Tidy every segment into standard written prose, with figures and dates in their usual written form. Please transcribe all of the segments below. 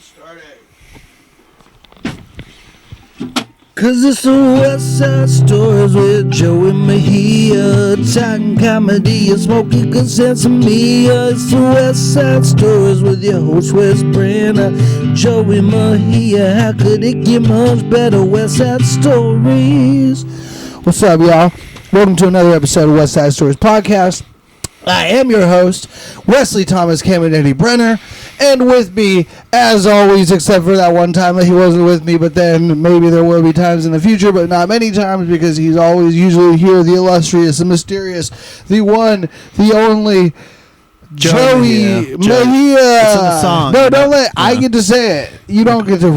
started. Cause it's the West Side Stories with Joey Mejia. Talking comedy and smoking good sense of me. It's the West Side Stories with your host Wes Brenner, Joey Mejia. How could it get much better? West Side Stories. What's up, y'all? Welcome to another episode of West Side Stories podcast. I am your host, Wesley Thomas Caminiti Brenner, and with me, as always, except for that one time that he wasn't with me, but then maybe there will be times in the future, but not many times, because he's always usually here, the illustrious, the mysterious, the one, the only, Joey Mejia. It's in the song. No, don't let, I get to say it. You don't get to,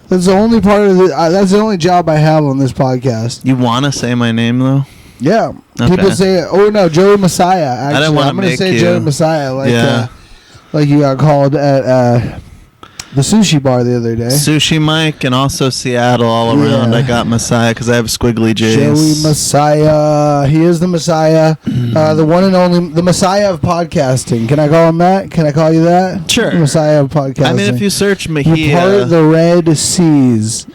that's the only part of the, that's the only job I have on this podcast. You want to say my name, though? Yeah, okay. People say, "Oh no, Joey Messiah." Actually, I didn't want to make say you. Joey Messiah, like you got called at the sushi bar the other day. Sushi Mike and also Seattle all around. I got Messiah because I have squiggly J's. Joey Messiah, he is the Messiah, the one and only, the Messiah of podcasting. Can I call him that? Can I call you that? Sure. The Messiah of podcasting. I mean, if you search Mejia, you part the Red Seas.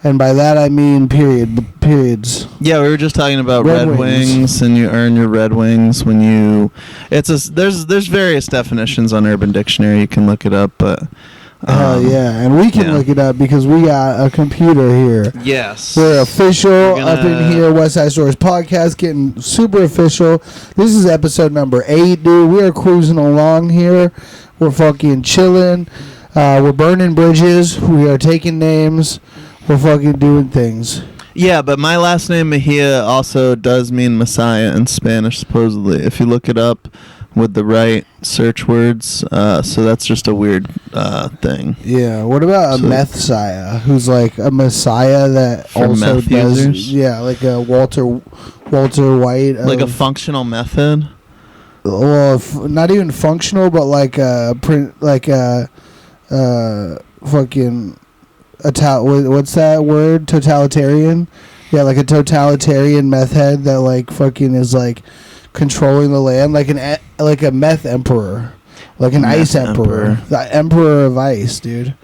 And by that I mean periods. Yeah, we were just talking about Red Wings, and you earn your Red Wings when you. There's various definitions on Urban Dictionary. You can look it up, but. Yeah, and we can look it up because we got a computer here. Yes, we're official up in here. West Side Stories podcast, getting super official. This is episode number 8, dude. We are cruising along here. We're fucking chilling. We're burning bridges. We are taking names. We're fucking doing things. Yeah, but my last name Mejia also does mean Messiah in Spanish, supposedly, if you look it up with the right search words. So that's just a weird thing. Yeah, what about a messiah, who's like a messiah that for also meth does... users? Yeah, like a Walter White. Like a functional method? Well, not even functional, but like a fucking... what's that word? Totalitarian? Yeah, like a totalitarian meth head that like fucking is like controlling the land, like a meth emperor, like an ice emperor, the emperor of ice, dude.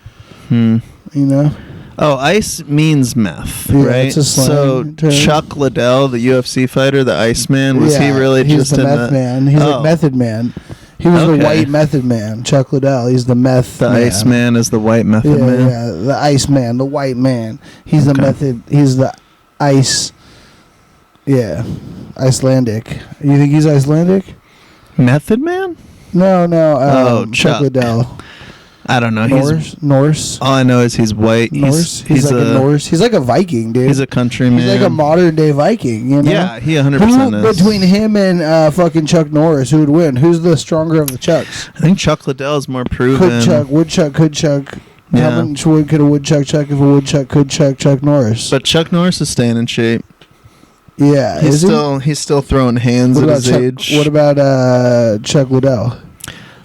You know? Oh, ice means meth, yeah, right? It's a slang term. Chuck Liddell, the UFC fighter, the Iceman, was he really just the meth man? He's like Method Man. He was the white method man, Chuck Liddell. He's the meth man. The Iceman is the white method man? Yeah, the Iceman, the white man. He's the method, he's the ice, Icelandic. You think he's Icelandic? Method man? No, Chuck Liddell. I don't know. Norse. All I know is he's white. Norse. He's like a Norse. He's like a Viking, dude. He's a countryman. He's like a modern day Viking, you know? Yeah, he 100% is. Between him and fucking Chuck Norris, who would win? Who's the stronger of the Chucks? I think Chuck Liddell is more proven. Could Chuck. Yeah. How much wood could a woodchuck chuck if a woodchuck could Chuck Norris? But Chuck Norris is staying in shape. Yeah, he's still throwing hands at his age. What about Chuck Liddell?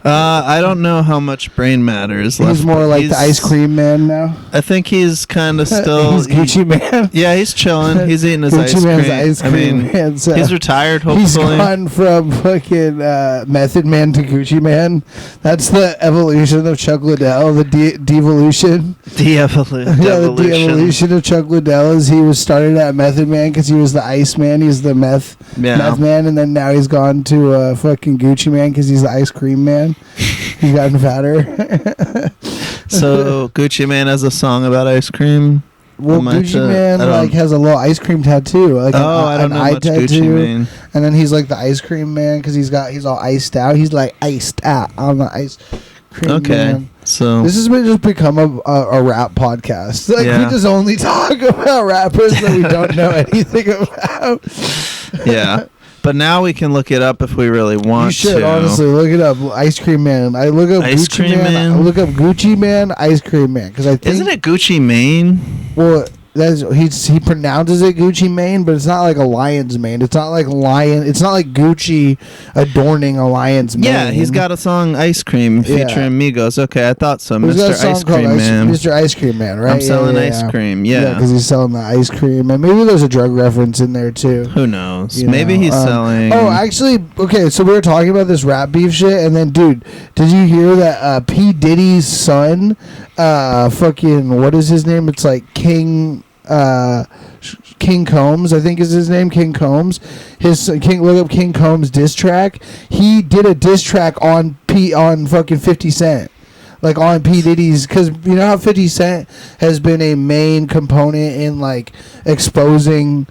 I don't know how much brain matter is left. He's more like the ice cream man now. I think he's kind of still... he's Gucci man. Yeah, he's chilling. He's eating his ice cream. Man, so he's retired, hopefully. He's gone from fucking Method Man to Gucci Man. That's the evolution of Chuck Liddell, the devolution. The evolution of Chuck Liddell is he was started at Method Man because he was the ice man. He's the meth man, and then now he's gone to fucking Gucci Man because he's the ice cream man. He's gotten fatter. So Gucci Man has a song about ice cream. Well, Gucci Man has a little ice cream tattoo, like I don't know much tattoo, Gucci Man. And then he's like the ice cream man because he's all iced out. He's like iced out on the ice cream man. So this has just become a rap podcast. Like we just only talk about rappers that we don't know anything about. Yeah. But now we can look it up if we really want to. You should, honestly, look it up. Ice Cream Man. I look up Gucci Man. I look up Gucci Man, Ice Cream Man. Because I think... Isn't it Gucci Mane? Well, he pronounces it Gucci Mane, but it's not like a lion's mane. It's not like Gucci adorning a lion's mane. Yeah, he's got a song "Ice Cream" featuring Migos. Okay, I thought so. He's Mr. Ice Cream Man. Mr. Ice Cream Man, right? I'm selling ice cream. Yeah, because he's selling the ice cream, and maybe there's a drug reference in there too. Who knows? Maybe he's selling. Oh, actually, okay. So we were talking about this rap beef shit, and then, dude, did you hear that P. Diddy's son, fucking, what is his name? It's like King Combs, I think is his name. King Combs. Look up King Combs diss track. He did a diss track on fucking 50 Cent. Like on P. Diddy's, because you know how 50 Cent has been a main component in like exposing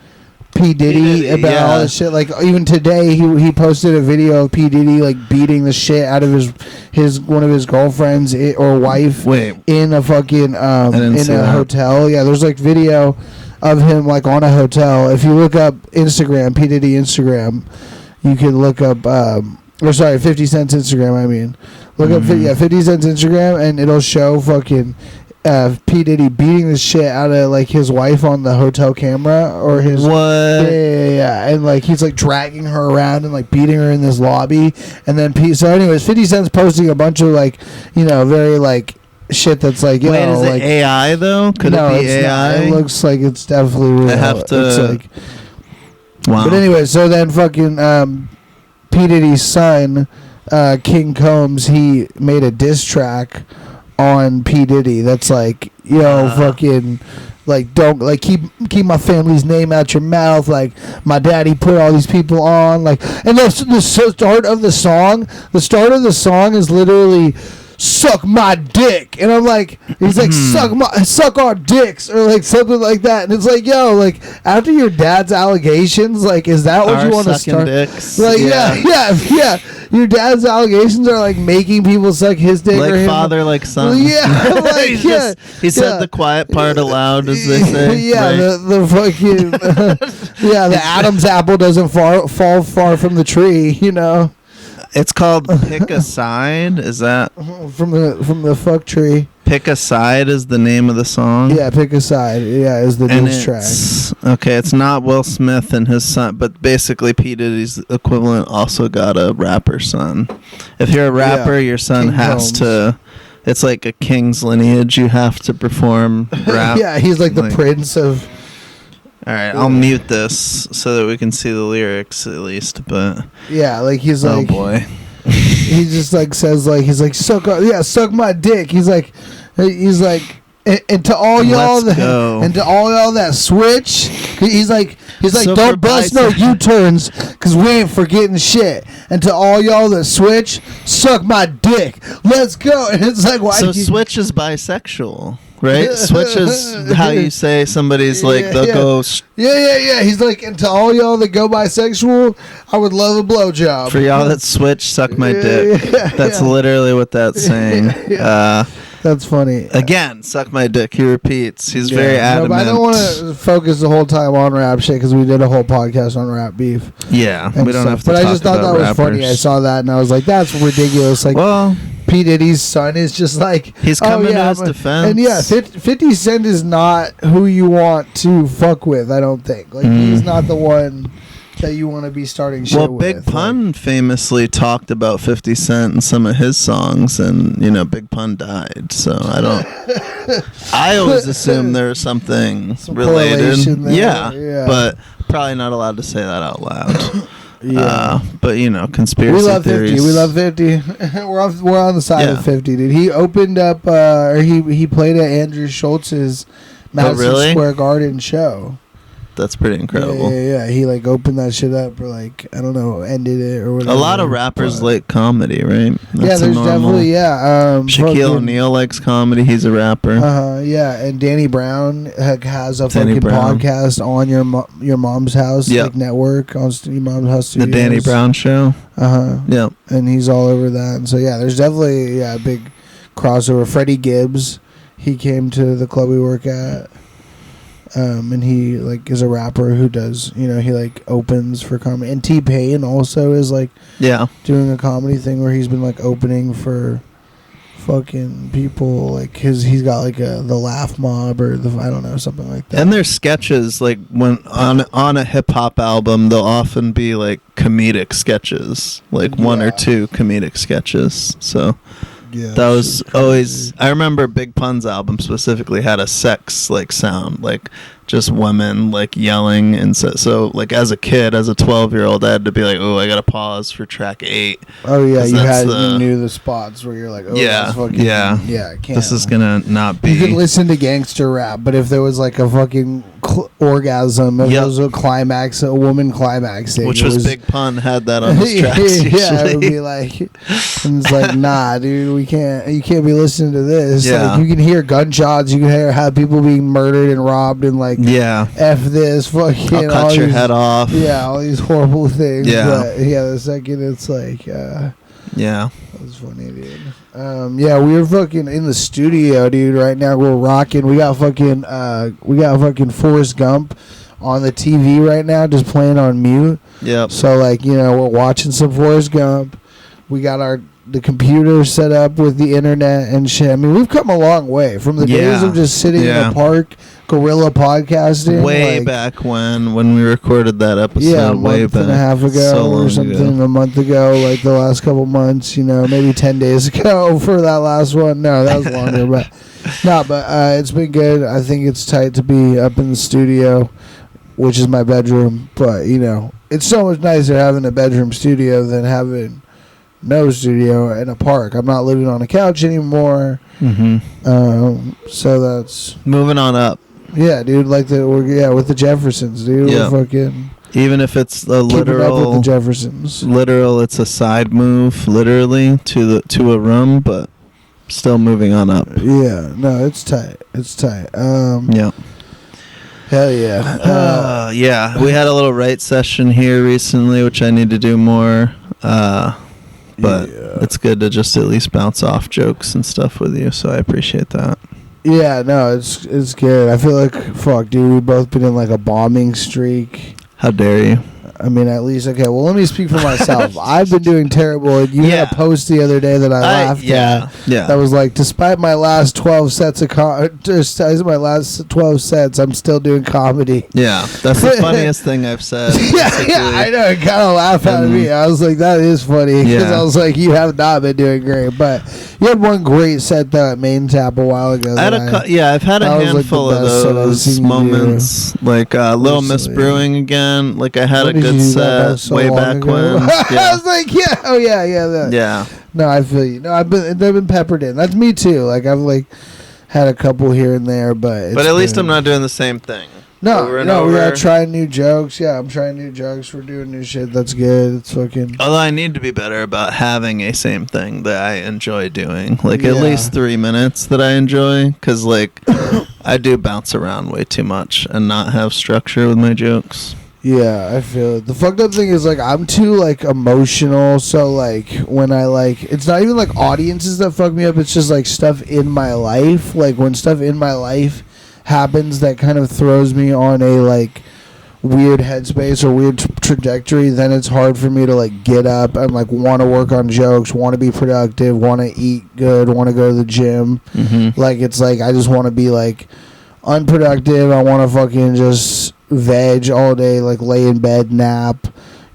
P. Diddy about all this shit. Like even today he posted a video of P. Diddy like beating the shit out of his one of his girlfriends or wife in a fucking in a hotel. Yeah, there's like video of him like on a hotel. If you look up Instagram, P. Diddy Instagram, you can look up 50 Cent's Instagram, I mean. Look up 50 Cent's Instagram, and it'll show fucking P. Diddy beating the shit out of like his wife on the hotel camera or his yeah, and like he's like dragging her around and like beating her in this lobby, and then so anyways, 50 Cent's posting a bunch of like, you know, very like shit that's like, you know, is like it AI though? Could it be AI? Not. It looks like it's definitely real. I have to. It's like, wow. But anyway, so then fucking P. Diddy's son, King Combs, he made a diss track on P. Diddy that's like, yo, fucking, like, don't, like, keep my family's name out your mouth, like, my daddy put all these people on, like, and the start of the song is literally, suck my dick, and I'm like, he's like, suck our dicks, or like something like that, and it's like, yo, like, after your dad's allegations, like, is that what you want to start? Dicks. Like, yeah. Your dad's allegations are like making people suck his dick, like or him. Father, like son. Yeah, like, he said the quiet part aloud, as they say. Yeah, right? the fucking the Adam's apple doesn't fall far from the tree, you know. It's called Pick a Side. Is that from the fuck tree? Pick a Side is the name of the song. Yeah, Pick a Side. Yeah, is the diss track. Okay, it's not Will Smith and his son, but basically P. Diddy's equivalent also got a rapper son. If you're a rapper, your son King has Combs. to. It's like a king's lineage. You have to perform rap. Yeah, he's like the prince of. All right, I'll mute this so that we can see the lyrics at least. But yeah, like he's like, oh boy, he just like says like he's like suck my dick. He's like, and to all y'all that switch, he's like so don't bust no U-turns because we ain't forgetting shit. And to all y'all that switch, suck my dick. Let's go. And it's like, why? So switch is bisexual. Right? Switch is how you say somebody's like the ghost. Yeah. He's like, and to all y'all that go bisexual, I would love a blowjob. For y'all that switch, suck my dick. That's literally what that's saying. That's funny. Again, suck my dick. He repeats. He's very adamant. No, but I don't want to focus the whole time on rap shit because we did a whole podcast on rap beef. Yeah, we don't have to. But talk I just thought that was funny. I saw that and I was like, that's ridiculous. Like, well, P. Diddy's son is just like, he's coming to his defense. And yeah, 50 Cent is not who you want to fuck with, I don't think. Like, he's not the one that you want to be starting shit with. Well, Big Pun famously talked about 50 Cent in some of his songs, and, you know, Big Pun died, so I always assume there's something related. Yeah, but probably not allowed to say that out loud. Yeah, but you know, conspiracy theories. We love 50. We're on the side of 50, dude. He opened up, or he played at Andrew Schultz's Madison Square Garden show. That's pretty incredible. Yeah. He like opened that shit up, or like, I don't know, ended it or whatever. A lot of rappers like comedy, right? That's there's definitely Shaquille O'Neal likes comedy. He's a rapper. Yeah, and Danny Brown has a fucking podcast on your mom's house network on your mom's house studios. The Danny Brown Show. Yeah, and he's all over that. And so there's definitely a big crossover. Freddie Gibbs, he came to the club we work at. And he like is a rapper who does, you know, he like opens for comedy. And T-Pain also is like doing a comedy thing where he's been like opening for fucking people like he's got like the Laugh Mob or I don't know, something like that. And there's sketches like when on a hip hop album there'll often be like comedic sketches, like one or two comedic sketches. So that was always, I remember Big Pun's album specifically had a sex like sound, like just women like yelling, and so like as a kid, as a 12-year-old, I had to be like, oh, I gotta pause for track 8. Oh yeah, you knew the spots where you're like, oh that's fucking, I can't. This is gonna not be. You could listen to gangster rap, but if there was like a fucking orgasm, if there was a climax, a woman climaxing, which was Big Pun had that on his tracks. Yeah, it would be like, and it's like, nah, dude, you can't be listening to this. Yeah. Like, you can hear gunshots, you can hear how people being murdered and robbed and like, F this, fucking, I'll cut your head off. Yeah, all these horrible things. Yeah. But the second it's like, yeah. That was funny, dude. We're fucking in the studio, dude. Right now we're rocking. We got fucking Forrest Gump on the TV right now, just playing on mute. Yep. So like, we're watching some Forrest Gump. We got the computer set up with the internet and shit. I mean, we've come a long way from the days of just sitting in a park, guerrilla podcasting. Way back when we recorded that episode. Yeah, a month and a half ago or something. A month ago, like the last couple months, maybe 10 days ago for that last one. No, that was longer, but it's been good. I think it's tight to be up in the studio, which is my bedroom. But, it's so much nicer having a bedroom studio than having no studio in a park. I'm not living on a couch anymore. So that's moving on up. Yeah, dude. Like with the Jeffersons, dude. Yeah. We're fucking even if it's a literal up with the Jeffersons. Literal, it's a side move, literally to a room, but still moving on up. Yeah, no, it's tight. It's tight. Yeah. Hell yeah. We had a little write session here recently, which I need to do more. But it's good to just at least bounce off jokes and stuff with you, so I appreciate that. Yeah, no, it's good. I feel like, fuck, dude, we've both been in like a bombing streak. How dare you? I mean, at least, okay, well, let me speak for myself. I've been doing terrible. You had a post the other day that I laughed at. Yeah. That was like, despite my last 12 sets, I'm still doing comedy. Yeah, that's the funniest thing I've said. Yeah, I know. It kind of laughed out of me. I was like, that is funny. Because I was like, you have not been doing great. But you had one great set, though, at Main Tap a while ago. I've had a handful of those moments. Like Little Miss Brewing again. Like, I had a good set way back when. I was like, yeah. No, I feel you. No, they've been peppered in. That's me too. Like, I've like had a couple here and there, but at least I'm not doing the same thing. No, we gotta try new jokes. Yeah, I'm trying new jokes. We're doing new shit. That's good. It's fucking. Although I need to be better about having a same thing that I enjoy doing. Like at least 3 minutes that I enjoy, because like I do bounce around way too much and not have structure with my jokes. Yeah, I feel it. The fucked up thing is, like, I'm too, like, emotional, so, like, when I, like, it's not even, like, audiences that fuck me up, it's just, like, stuff in my life. Like, when stuff in my life happens that kind of throws me on a, like, weird headspace or weird trajectory, then it's hard for me to, like, get up and, like, want to work on jokes, want to be productive, want to eat good, want to go to the gym. Like, it's, like, I just want to be, like, unproductive. I want to fucking just veg all day, like lay in bed, nap,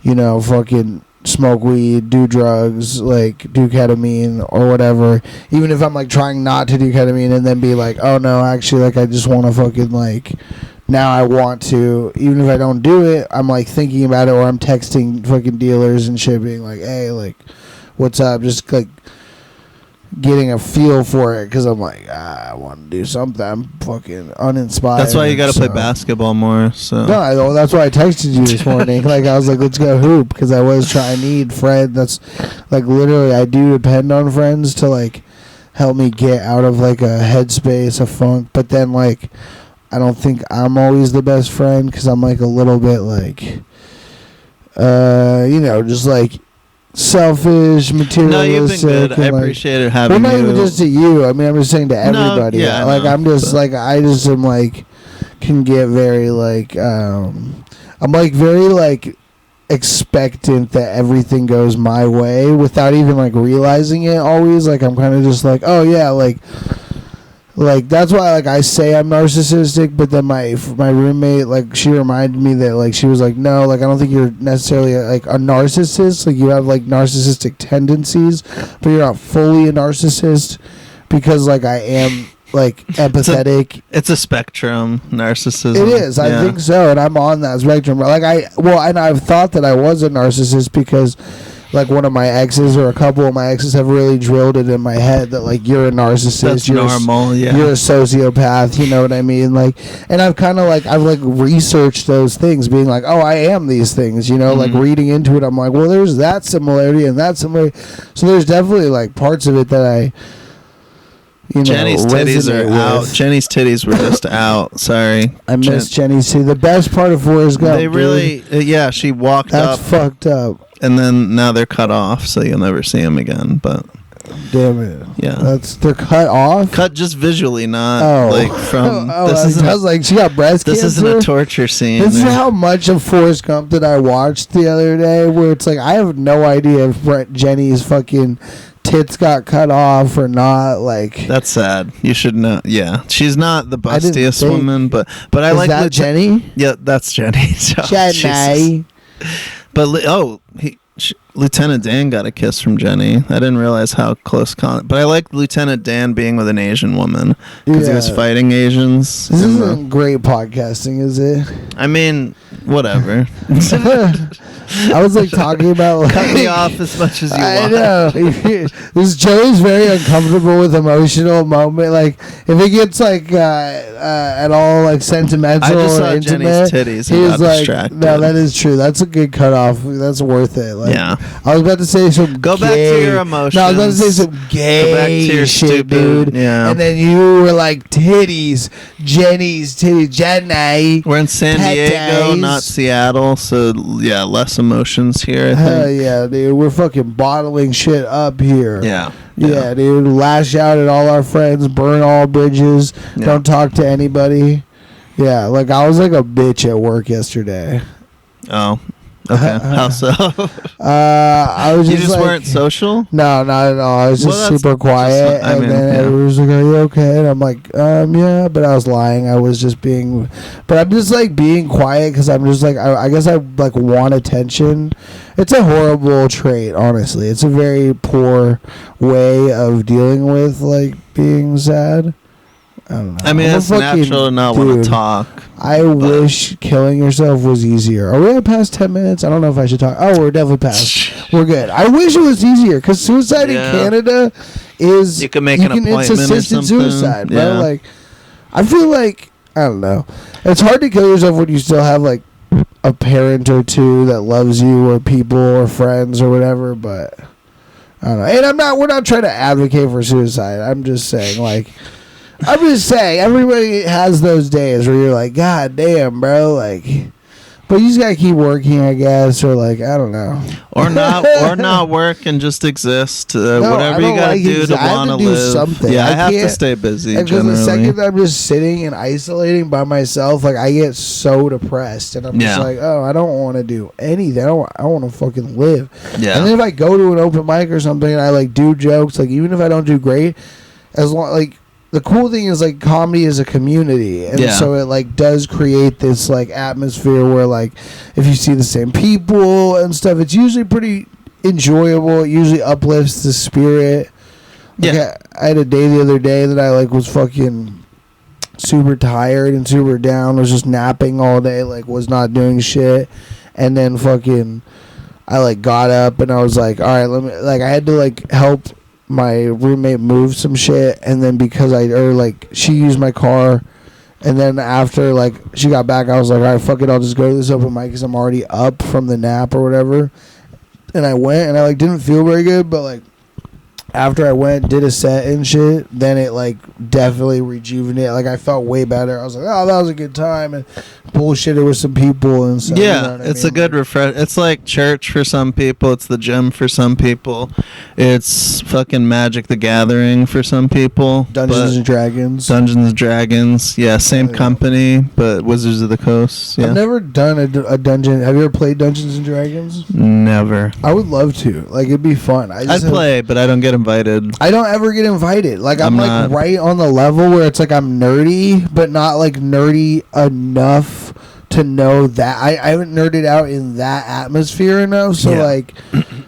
fucking smoke weed, do drugs, like do ketamine or whatever, even if I'm like trying not to do ketamine, and then be like, oh no, actually, like I just want to fucking, like, now I want to, even if I don't do it, I'm like thinking about it, or I'm texting fucking dealers and shit, being like, hey, like, what's up, just like getting a feel for it, because I'm like, I want to do something. I'm fucking uninspired. That's why you got to play basketball more. So no, that's why I texted you this morning. Like, I was like, let's go hoop, because I need friends. That's like literally, I do depend on friends to like help me get out of like a headspace, a funk. But then like, I don't think I'm always the best friend, because I'm like a little bit like, just like selfish, materialistic. No, you've been good. I appreciate it having you. Well, not even just to you. I mean, I'm just saying to everybody. I'm just like, I just am like, can get very like, I'm like very like expectant that everything goes my way without even like realizing it always. Like I'm kind of just like, oh yeah, like that's why like I say I'm narcissistic, but then my roommate, like, she reminded me that like she was like, no, like I don't think you're necessarily like a narcissist. Like you have like narcissistic tendencies, but you're not fully a narcissist, because like I am like empathetic. It's a spectrum, narcissism. It is. I think so, and I'm on that spectrum. Like and I've thought that I was a narcissist because like one of my exes or a couple of my exes have really drilled it in my head that like you're a narcissist. That's normal. You're a sociopath. You know what I mean? Like, and I've kind of like researched those things, being like, oh, I am these things. You know, like reading into it, I'm like, well, there's that similarity and that similarity. So there's definitely like parts of it that I. Jenny's titties are out. Jenny's titties were just out. Sorry. I miss Jenny's titties. The best part of Forrest Gump. They really, she walked up. That's fucked up. And then now they're cut off, so you'll never see them again. But damn it. Yeah. They're cut off? Cut just visually, not like from. I was like, she got breast cancer? This isn't a torture scene. This is how much of Forrest Gump that I watched the other day, where it's like, I have no idea if Jenny's fucking tits got cut off or not. Like, that's sad. You should know. Yeah, she's not the bustiest woman, but I like that Jenny. Yeah, that's Jenny. Jenny. But Lieutenant Dan got a kiss from Jenny. I didn't realize how close. But I like Lieutenant Dan being with an Asian woman because he was fighting Asians. This isn't great podcasting, is it? I mean, whatever. I was like talking about like, cut me off as much as you want. I know. This Joey's very uncomfortable with emotional moment. Like if it gets like at all like sentimental, I just saw intimate, Jenny's titties. He's like, distracted. no, that is true. That's a good cutoff. That's worth it. Like, yeah. I was about to say some. Go back to your emotions. No, I was about to say some gay Go back to your shit, stupid, dude. Yeah. And then you were like titties, Jenny's titties, Jenny. We're in San Diego, not Seattle, so yeah, less emotions here. I think. Hell yeah, dude. We're fucking bottling shit up here. Yeah. Yeah, dude. Lash out at all our friends, burn all bridges, don't talk to anybody. Yeah, like I was like a bitch at work yesterday. Oh. Okay. How so? I was just you just like, weren't social? No, not at all. I was just super quiet, and then everyone was like, "Are you okay?" And I'm like, yeah," but I was lying. I was just being, but I'm just like being quiet because I'm just like, I guess I like want attention. It's a horrible trait, honestly. It's a very poor way of dealing with like being sad. I don't know. I mean, it's natural to not want to talk. I wish killing yourself was easier. Are we at past 10 minutes? I don't know if I should talk. Oh, we're definitely past. We're good. I wish it was easier because suicide in Canada is... You can make an appointment It's assisted suicide, bro. Yeah. Like, I feel like... I don't know. It's hard to kill yourself when you still have, like, a parent or two that loves you or people or friends or whatever, but... I don't know. And we're not trying to advocate for suicide. I'm just saying, like... I'm just saying, everybody has those days where you're like, God damn, bro, like, but you just gotta keep working, I guess, or like, I don't know, or not work and just exist. Whatever you gotta do to want to live. Something. Yeah, I have to stay busy. Because the second I'm just sitting and isolating by myself, like I get so depressed, and I'm just like, oh, I don't want to do anything. I want to fucking live. Yeah. And then if I go to an open mic or something, and I like do jokes, like even if I don't do great, as long like. The cool thing is like comedy is a community, and so it like does create this like atmosphere where like if you see the same people and stuff, it's usually pretty enjoyable. It usually uplifts the spirit. Like I had a day the other day that I like was fucking super tired and super down, was just napping all day, like was not doing shit, and then fucking I like got up and I was like, all right, let me like I had to like help my roommate moved some shit, and then because she used my car, and then after like she got back, I was like, all right, fuck it, I'll just go to this open mic because I'm already up from the nap or whatever. And I went, and I like didn't feel very good, but like after I went, did a set and shit, then it like definitely rejuvenated. Like I felt way better. I was like, oh, that was a good time, and bullshitted with some people and stuff. Yeah, you know it's I mean? a good refresh. It's like church for some people. It's the gym for some people. It's fucking Magic the Gathering for some people. Dungeons and Dragons. Dungeons and Dragons. Yeah, same company, but Wizards of the Coast. Yeah. I've never done a dungeon. Have you ever played Dungeons and Dragons? Never. I would love to. Like it'd be fun. I'd play, but I don't get invited. I don't ever get invited. Like I'm like right on the level where it's like I'm nerdy, but not like nerdy enough to know that I haven't nerded out in that atmosphere enough. So like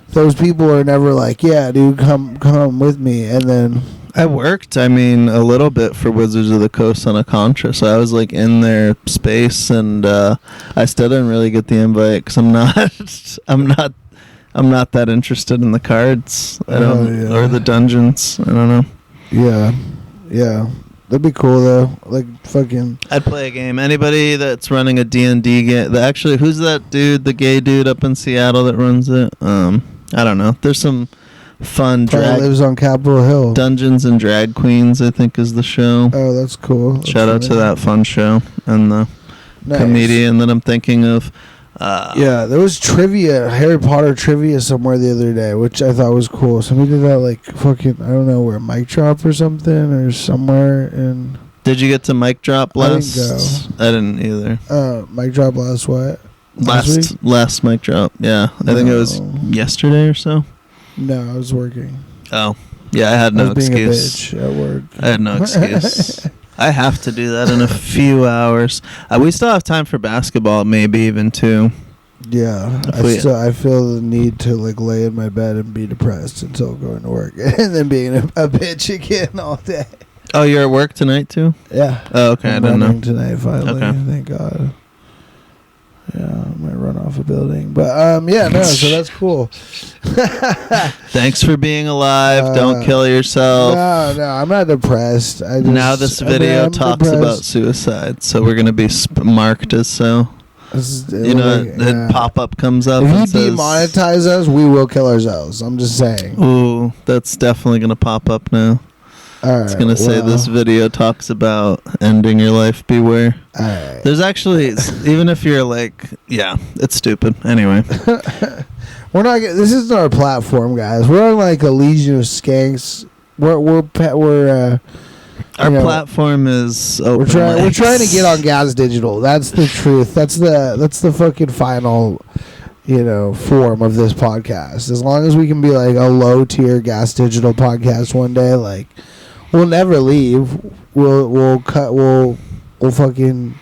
those people are never like, yeah, dude, come with me. And then I worked, a little bit for Wizards of the Coast on a Contra, so I was like in their space, and I still didn't really get the invite because I'm not that interested in the cards. Or the dungeons. I don't know. Yeah. That'd be cool though. Like fucking. I'd play a game. Anybody that's running a D&D game. Actually, who's that dude? The gay dude up in Seattle that runs it. I don't know. There's some fun drag. Lives on Capitol Hill. Dungeons and Drag Queens, I think, is the show. Oh, that's cool. That's Shout out to that fun show and the comedian that I'm thinking of. There was Harry Potter trivia somewhere the other day, which I thought was cool. Somebody did that like fucking, I don't know where, mic drop or something, or somewhere in. Did you get to mic drop last? I didn't either. Mic drop last what? Last mic drop, yeah. I think it was yesterday or so. No, I was working. Oh, yeah, I had no excuse. Being a bitch at work. I had no excuse. I have to do that in a few hours. We still have time for basketball, maybe even two. Yeah, I feel the need to like lay in my bed and be depressed until going to work, and then being a bitch again all day. Oh, you're at work tonight too? Yeah. Oh, okay. I didn't know. Tonight finally. Okay. Thank God. Yeah, I might run off a building, but so that's cool. Thanks for being alive. Don't kill yourself. No, I'm not depressed. Now this video talks about suicide, so we're gonna be marked as so. The pop-up comes up. If you demonetize us, we will kill ourselves. I'm just saying. Ooh, that's definitely gonna pop up now. All right, it's going to say this video talks about ending your life. Beware. All right. There's actually, even if you're like, yeah, it's stupid. Anyway. This isn't our platform, guys. We're on like a Legion of Skanks. Our platform is open. We're trying to get on Gas Digital. That's the truth. That's the fucking final, form of this podcast. As long as we can be like a low tier Gas Digital podcast one day, like we'll never leave. We'll fucking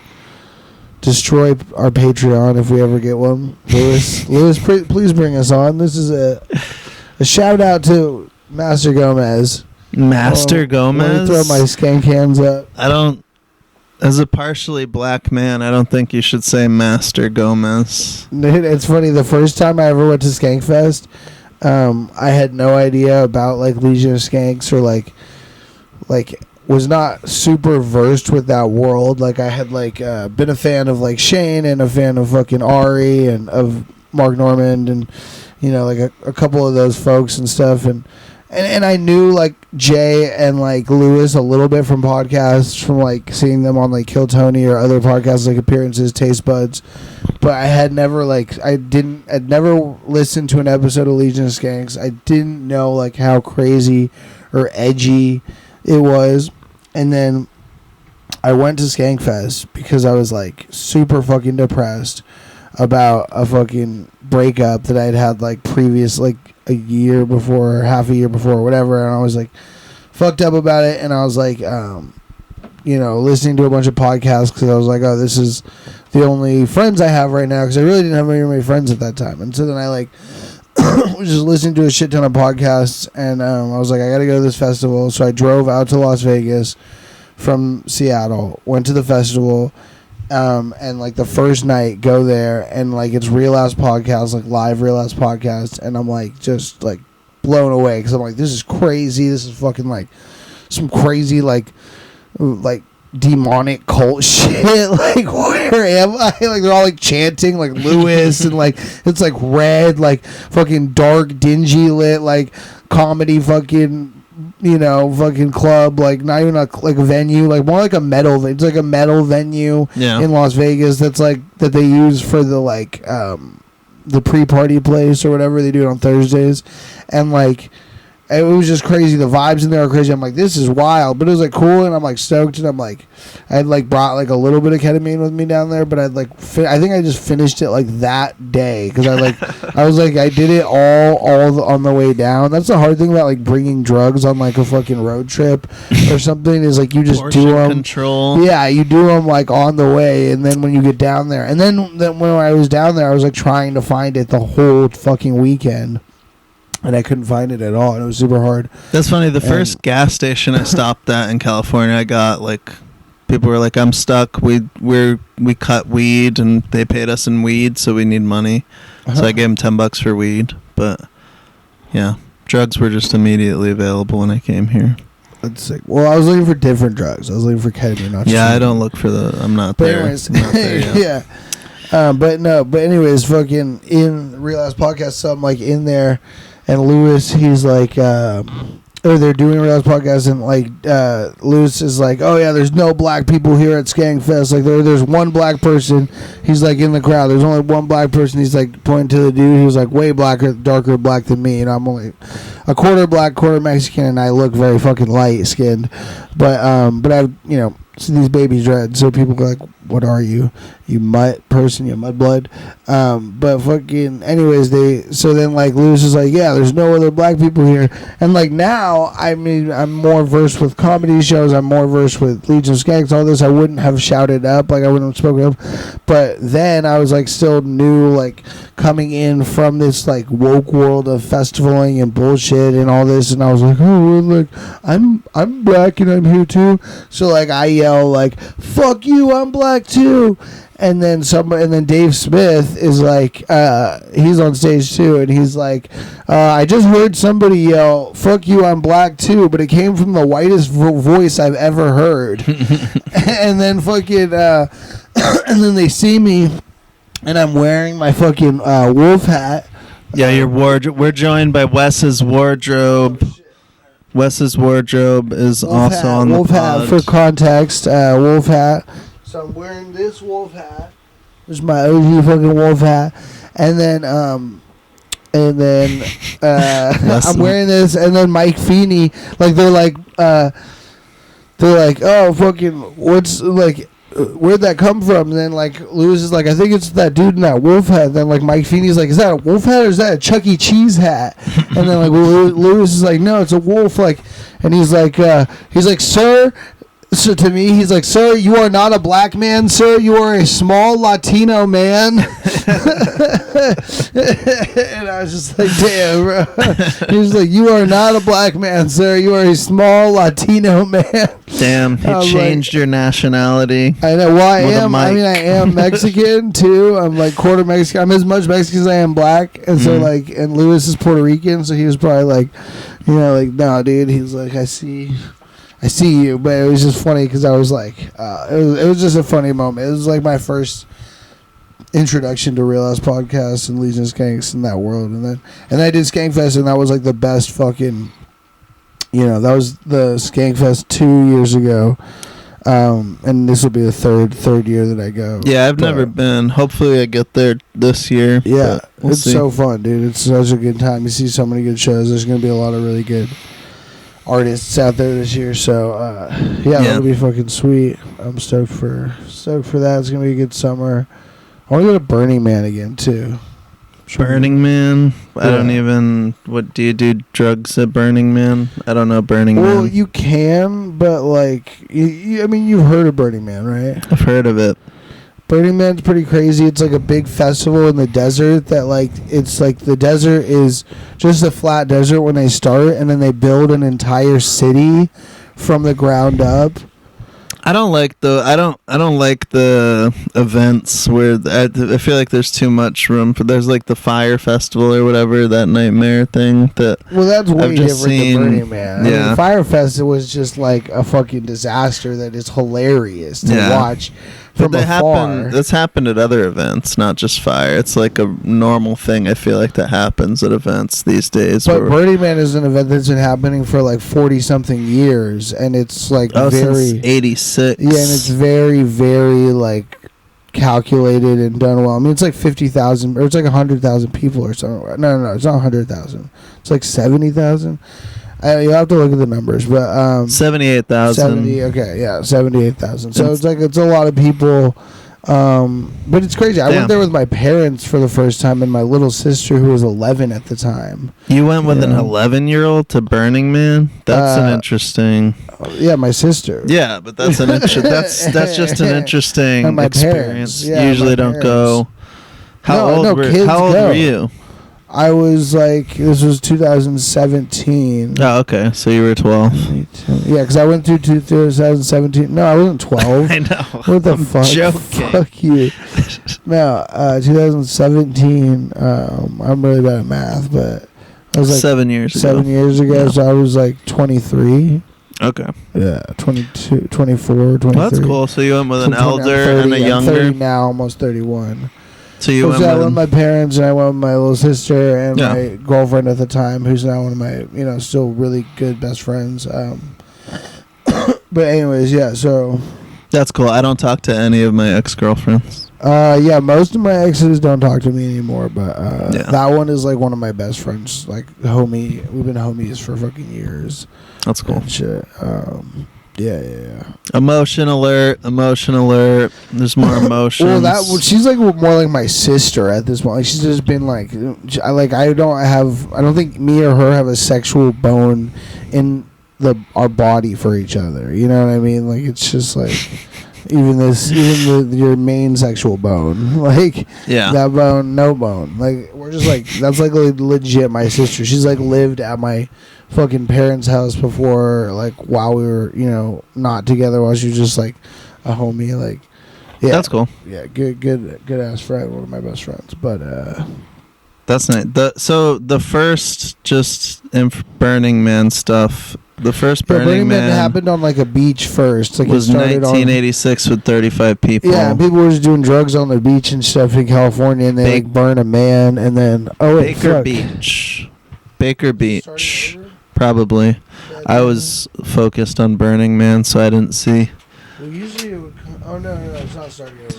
destroy our Patreon if we ever get one. Lewis, please bring us on. This is a shout out to Master Gomez. Master Gomez. Let me throw my skank hands up. As a partially black man, I don't think you should say Master Gomez. It's funny. The first time I ever went to Skankfest, I had no idea about like Legion of Skanks or like was not super versed with that world. Like I had like been a fan of like Shane and a fan of fucking Ari and of Mark Normand and like a couple of those folks and stuff and I knew like Jay and like Lewis a little bit from podcasts, from like seeing them on like Kill Tony or other podcasts like Appearances, Taste Buds, but I had never I'd never listened to an episode of Legion of Skanks. I didn't know like how crazy or edgy it was, and then I went to Skankfest because I was like super fucking depressed about a fucking breakup that I'd had like previous like a year before or half a year before or whatever, and I was like fucked up about it, and I was like listening to a bunch of podcasts because I was like, oh, this is the only friends I have right now, because I really didn't have very many friends at that time. And so then I like was just listening to a shit ton of podcasts, and I was like, I gotta go to this festival. So I drove out to Las Vegas from Seattle, went to the festival, and like the first night go there, and like it's Real Ass Podcast, like live Real Ass Podcast, and I'm like just like blown away because I'm like, this is crazy. This is fucking like some crazy like demonic cult shit. Like, where am I? Like, they're all like chanting like Lewis and like it's like red, like fucking dark, dingy lit, like comedy fucking, fucking club, like not even like a venue, like more like a metal. It's like a metal venue in Las Vegas that's like that they use for the like the pre-party place or whatever. They do it on Thursdays, and like it was just crazy. The vibes in there are crazy. I'm like, this is wild, but it was like cool, and I'm like stoked, and I'm like, I had like brought like a little bit of ketamine with me down there, but I'd like, I think I just finished it like that day because I was like, I did it all on the way down. That's the hard thing about like bringing drugs on like a fucking road trip or something is like you just portion do them. Control. Yeah, you do them like on the way, and then when you get down there, and then when I was down there, I was like trying to find it the whole fucking weekend. And I couldn't find it at all, and it was super hard. That's funny. The first gas station I stopped at in California, I got like, people were like, "I'm stuck. We cut weed, and they paid us in weed, so we need money." So I gave them $10 for weed. But yeah, drugs were just immediately available when I came here. That's sick. Well, I was looking for different drugs. I was looking for ketamine. Not yeah, I don't look for the. I'm not there. Anyways, I'm not there yet. Yeah. But anyways, fucking in Real Ass Podcast, so I'm like in there. And Lewis, he's like, they're doing Real Ass Podcast, and like, Lewis is like, oh yeah, there's no black people here at Skankfest. Like, there's one black person. He's like in the crowd. There's only one black person. He's like pointing to the dude who's like way darker black than me, and I'm only a quarter black, quarter Mexican, and I look very fucking light skinned. But I, see these babies dread, so people go like, what are you mutt person, you mudblood? But fucking anyways, so then like Lewis is like, yeah, there's no other black people here, and like now, I mean, I'm more versed with comedy shows, I'm more versed with Legion of Skanks, all this. I wouldn't have shouted up, like I wouldn't have spoken up, but then I was like still new, like coming in from this like woke world of festivaling and bullshit and all this, and I was like, oh, like I'm black and I'm here too, so like I yell like, fuck you, I'm black too. And then Dave Smith is like, he's on stage too, and he's like, I just heard somebody yell, fuck you, I'm black too, but it came from the whitest voice I've ever heard. And then fucking and then they see me, and I'm wearing my fucking wolf hat. Yeah, your wardrobe. We're joined by Wes's wardrobe. Wes's wardrobe is wolf also hat, on the wolf pod. Hat for context. Wolf hat. So I'm wearing this wolf hat. This is my OG fucking wolf hat, and then I'm wearing this, and then Mike Feeney, like they're like, oh fucking, what's like. Where'd that come from? And then like Lewis is like, I think it's that dude in that wolf hat. And then like Mike Feeney's like, is that a wolf hat or is that a Chuck E. Cheese hat? And then like Lewis is like, no, it's a wolf. Like, and he's like, sir. So to me, he's like, sir, you are not a black man, sir. You are a small Latino man. And I was just like, damn, bro. He was like, you are not a black man, sir. You are a small Latino man. Damn, he changed your nationality. I know. Well, I am. I mean, I am Mexican too. I'm like quarter Mexican. I'm as much Mexican as I am black. And so like, and Lewis is Puerto Rican, so he was probably like, like, no, dude. He's like, I see you, but it was just funny because I was like, it was just a funny moment. It was like my first introduction to Real Ass Podcast and Legion of Skanks in that world, and I did Skankfest, and that was like the best fucking, that was the Skankfest 2 years ago, and this will be the third year that I go. Yeah, I've never been. Hopefully, I get there this year. Yeah, it's so fun, dude. It's such a good time. You see so many good shows. There's gonna be a lot of really good artists out there this year, so that'll be fucking sweet. I'm stoked for that. It's gonna be a good summer. I want to go to Burning Man again too. Burning Man? I don't even. What do you do? Drugs at Burning Man? I don't know Burning Man. Well, you can, but like, I mean, you've heard of Burning Man, right? I've heard of it. Burning Man's pretty crazy. It's like a big festival in the desert that like, it's like the desert is just a flat desert when they start, and then they build an entire city from the ground up. I don't like the events where I feel like there's too much room for. There's like the Fire Festival or whatever, that nightmare thing that. Well, that's way different than Burning Man. Yeah. I mean, Fire Fest was just like a fucking disaster that is hilarious to watch from afar. That's happened at other events, not just Fire. It's like a normal thing. I feel like that happens at events these days. But Burning Man is an event that's been happening for like 40-something years, and it's like since '86. Yeah, and it's very, very like calculated and done well. I mean, it's like 50,000 or it's like 100,000 people or something. No, it's not 100,000. It's like 70,000. You have to look at the numbers, but 78,000. 78,000. So it's a lot of people. But it's crazy. I went there with my parents for the first time, and my little sister, who was 11 at the time. You went with an 11-year-old to Burning Man? That's an interesting. Yeah, my sister. Yeah, but that's an that's just an interesting experience. Yeah, usually don't go. How old were you? I was like, this was 2017. Oh, okay. So you were 12. Yeah, because I went through 2017. No, I wasn't 12. I know. What the fuck? Joking. Fuck you. No, 2017. I'm really bad at math, but I was like 7 years ago. 7 years ago, Yeah. so I was like 23. Okay. Yeah, 22, 24, 23. Well, that's cool. So you went with an elder and a younger. I'm 30 now, almost 31. So you went I went with my parents, and I went with my little sister and my girlfriend at the time, who's now one of my, still really good best friends. But anyways, yeah, so. That's cool. I don't talk to any of my ex-girlfriends. Yeah, most of my exes don't talk to me anymore, but that one is like one of my best friends, like homie. We've been homies for fucking years. That's cool. And shit. Yeah. Emotion alert. There's more emotions. Well, she's like more like my sister at this point. Like, she's just been like, I don't think me or her have a sexual bone in our body for each other. You know what I mean? Like, it's just like even your main sexual bone, like that bone, no bone. Like, we're just like, that's like legit my sister. She's like lived at my fucking parents' house before, like while we were, not together, while she was just like a homie. Like, yeah, that's cool. Yeah, good ass friend, one of my best friends. But that's nice. So the first just Burning Man stuff. The first Burning Man happened on like a beach first. Like, was 1986 with 35 people. Yeah, people were just doing drugs on the beach and stuff in California, and they like burn a man, and then Baker Beach. Probably. I was focused on Burning Man, so I didn't see. Well, usually it would no, it's not starting over.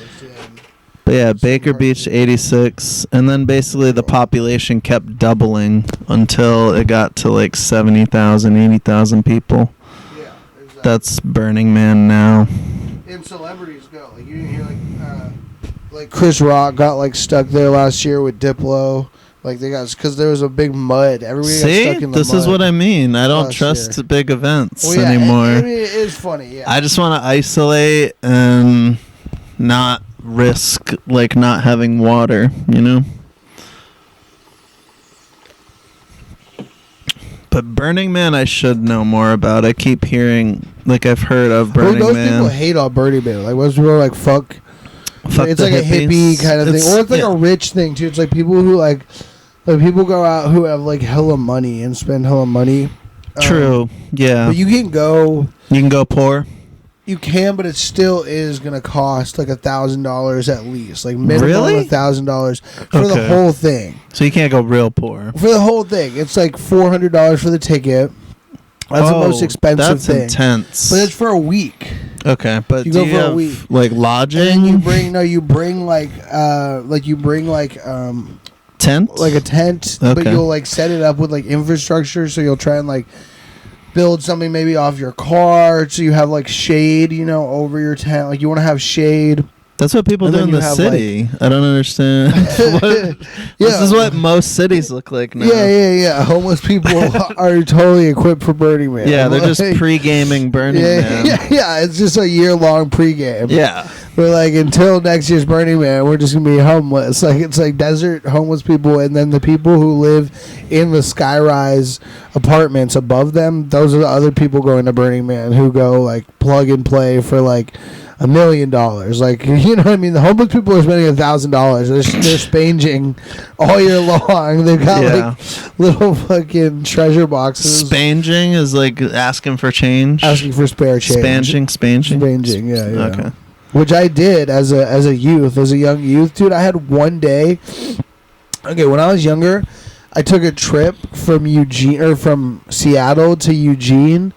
But yeah, Baker Beach 86, and then basically the population kept doubling until it got to like 70,000, 80,000 people. Yeah, exactly. That's Burning Man now. And celebrities go. Like, you didn't hear like Chris Rock got like stuck there last year with Diplo. Like, they got, because there was a big mud. Everybody got stuck in the mud. This is what I mean. I don't trust big events anymore. I mean, it is funny, yeah. I just want to isolate and not risk, like, not having water, But Burning Man, I should know more about. I keep hearing, like, I've heard of Burning Man. Most people hate on Burning Man. Like, most people are like, fuck it's like hippies. A hippie kind of thing, or it's like a rich thing too. It's like people who like people go out who have like hella money and spend hella money. True, yeah. But you can go. You can go poor. You can, but it still is gonna cost like $1,000 at least, like minimum $1,000 for the whole thing. So you can't go real poor for the whole thing. It's like $400 for the ticket. That's the most expensive thing. That's intense. But it's for a week. Okay, but you go for a week, like lodging. And you bring tent, like a tent, but you'll like set it up with like infrastructure. So you'll try and like build something maybe off your car, so you have like shade, over your tent. Like, you want to have shade. That's what people do in the city. Like, I don't understand. This is what most cities look like now. Yeah. Homeless people are totally equipped for Burning Man. Yeah, they're just pre-gaming Burning Man. Yeah. It's just a year-long pre-game. Yeah. we're like, until next year's Burning Man, we're just gonna be homeless. Like it's like desert homeless people, and then the people who live in the skyrise apartments above them, those are the other people going to Burning Man who go like plug and play for like $1 million. Like, you know what I mean? The homeless people are spending $1,000. They're spanging all year long. They've got like little fucking treasure boxes. Spanging is like asking for change. Asking for spare change. Spanging. Yeah. Okay. Which I did as a young youth, dude. I had one day. Okay, when I was younger, I took a trip from Seattle to Eugene.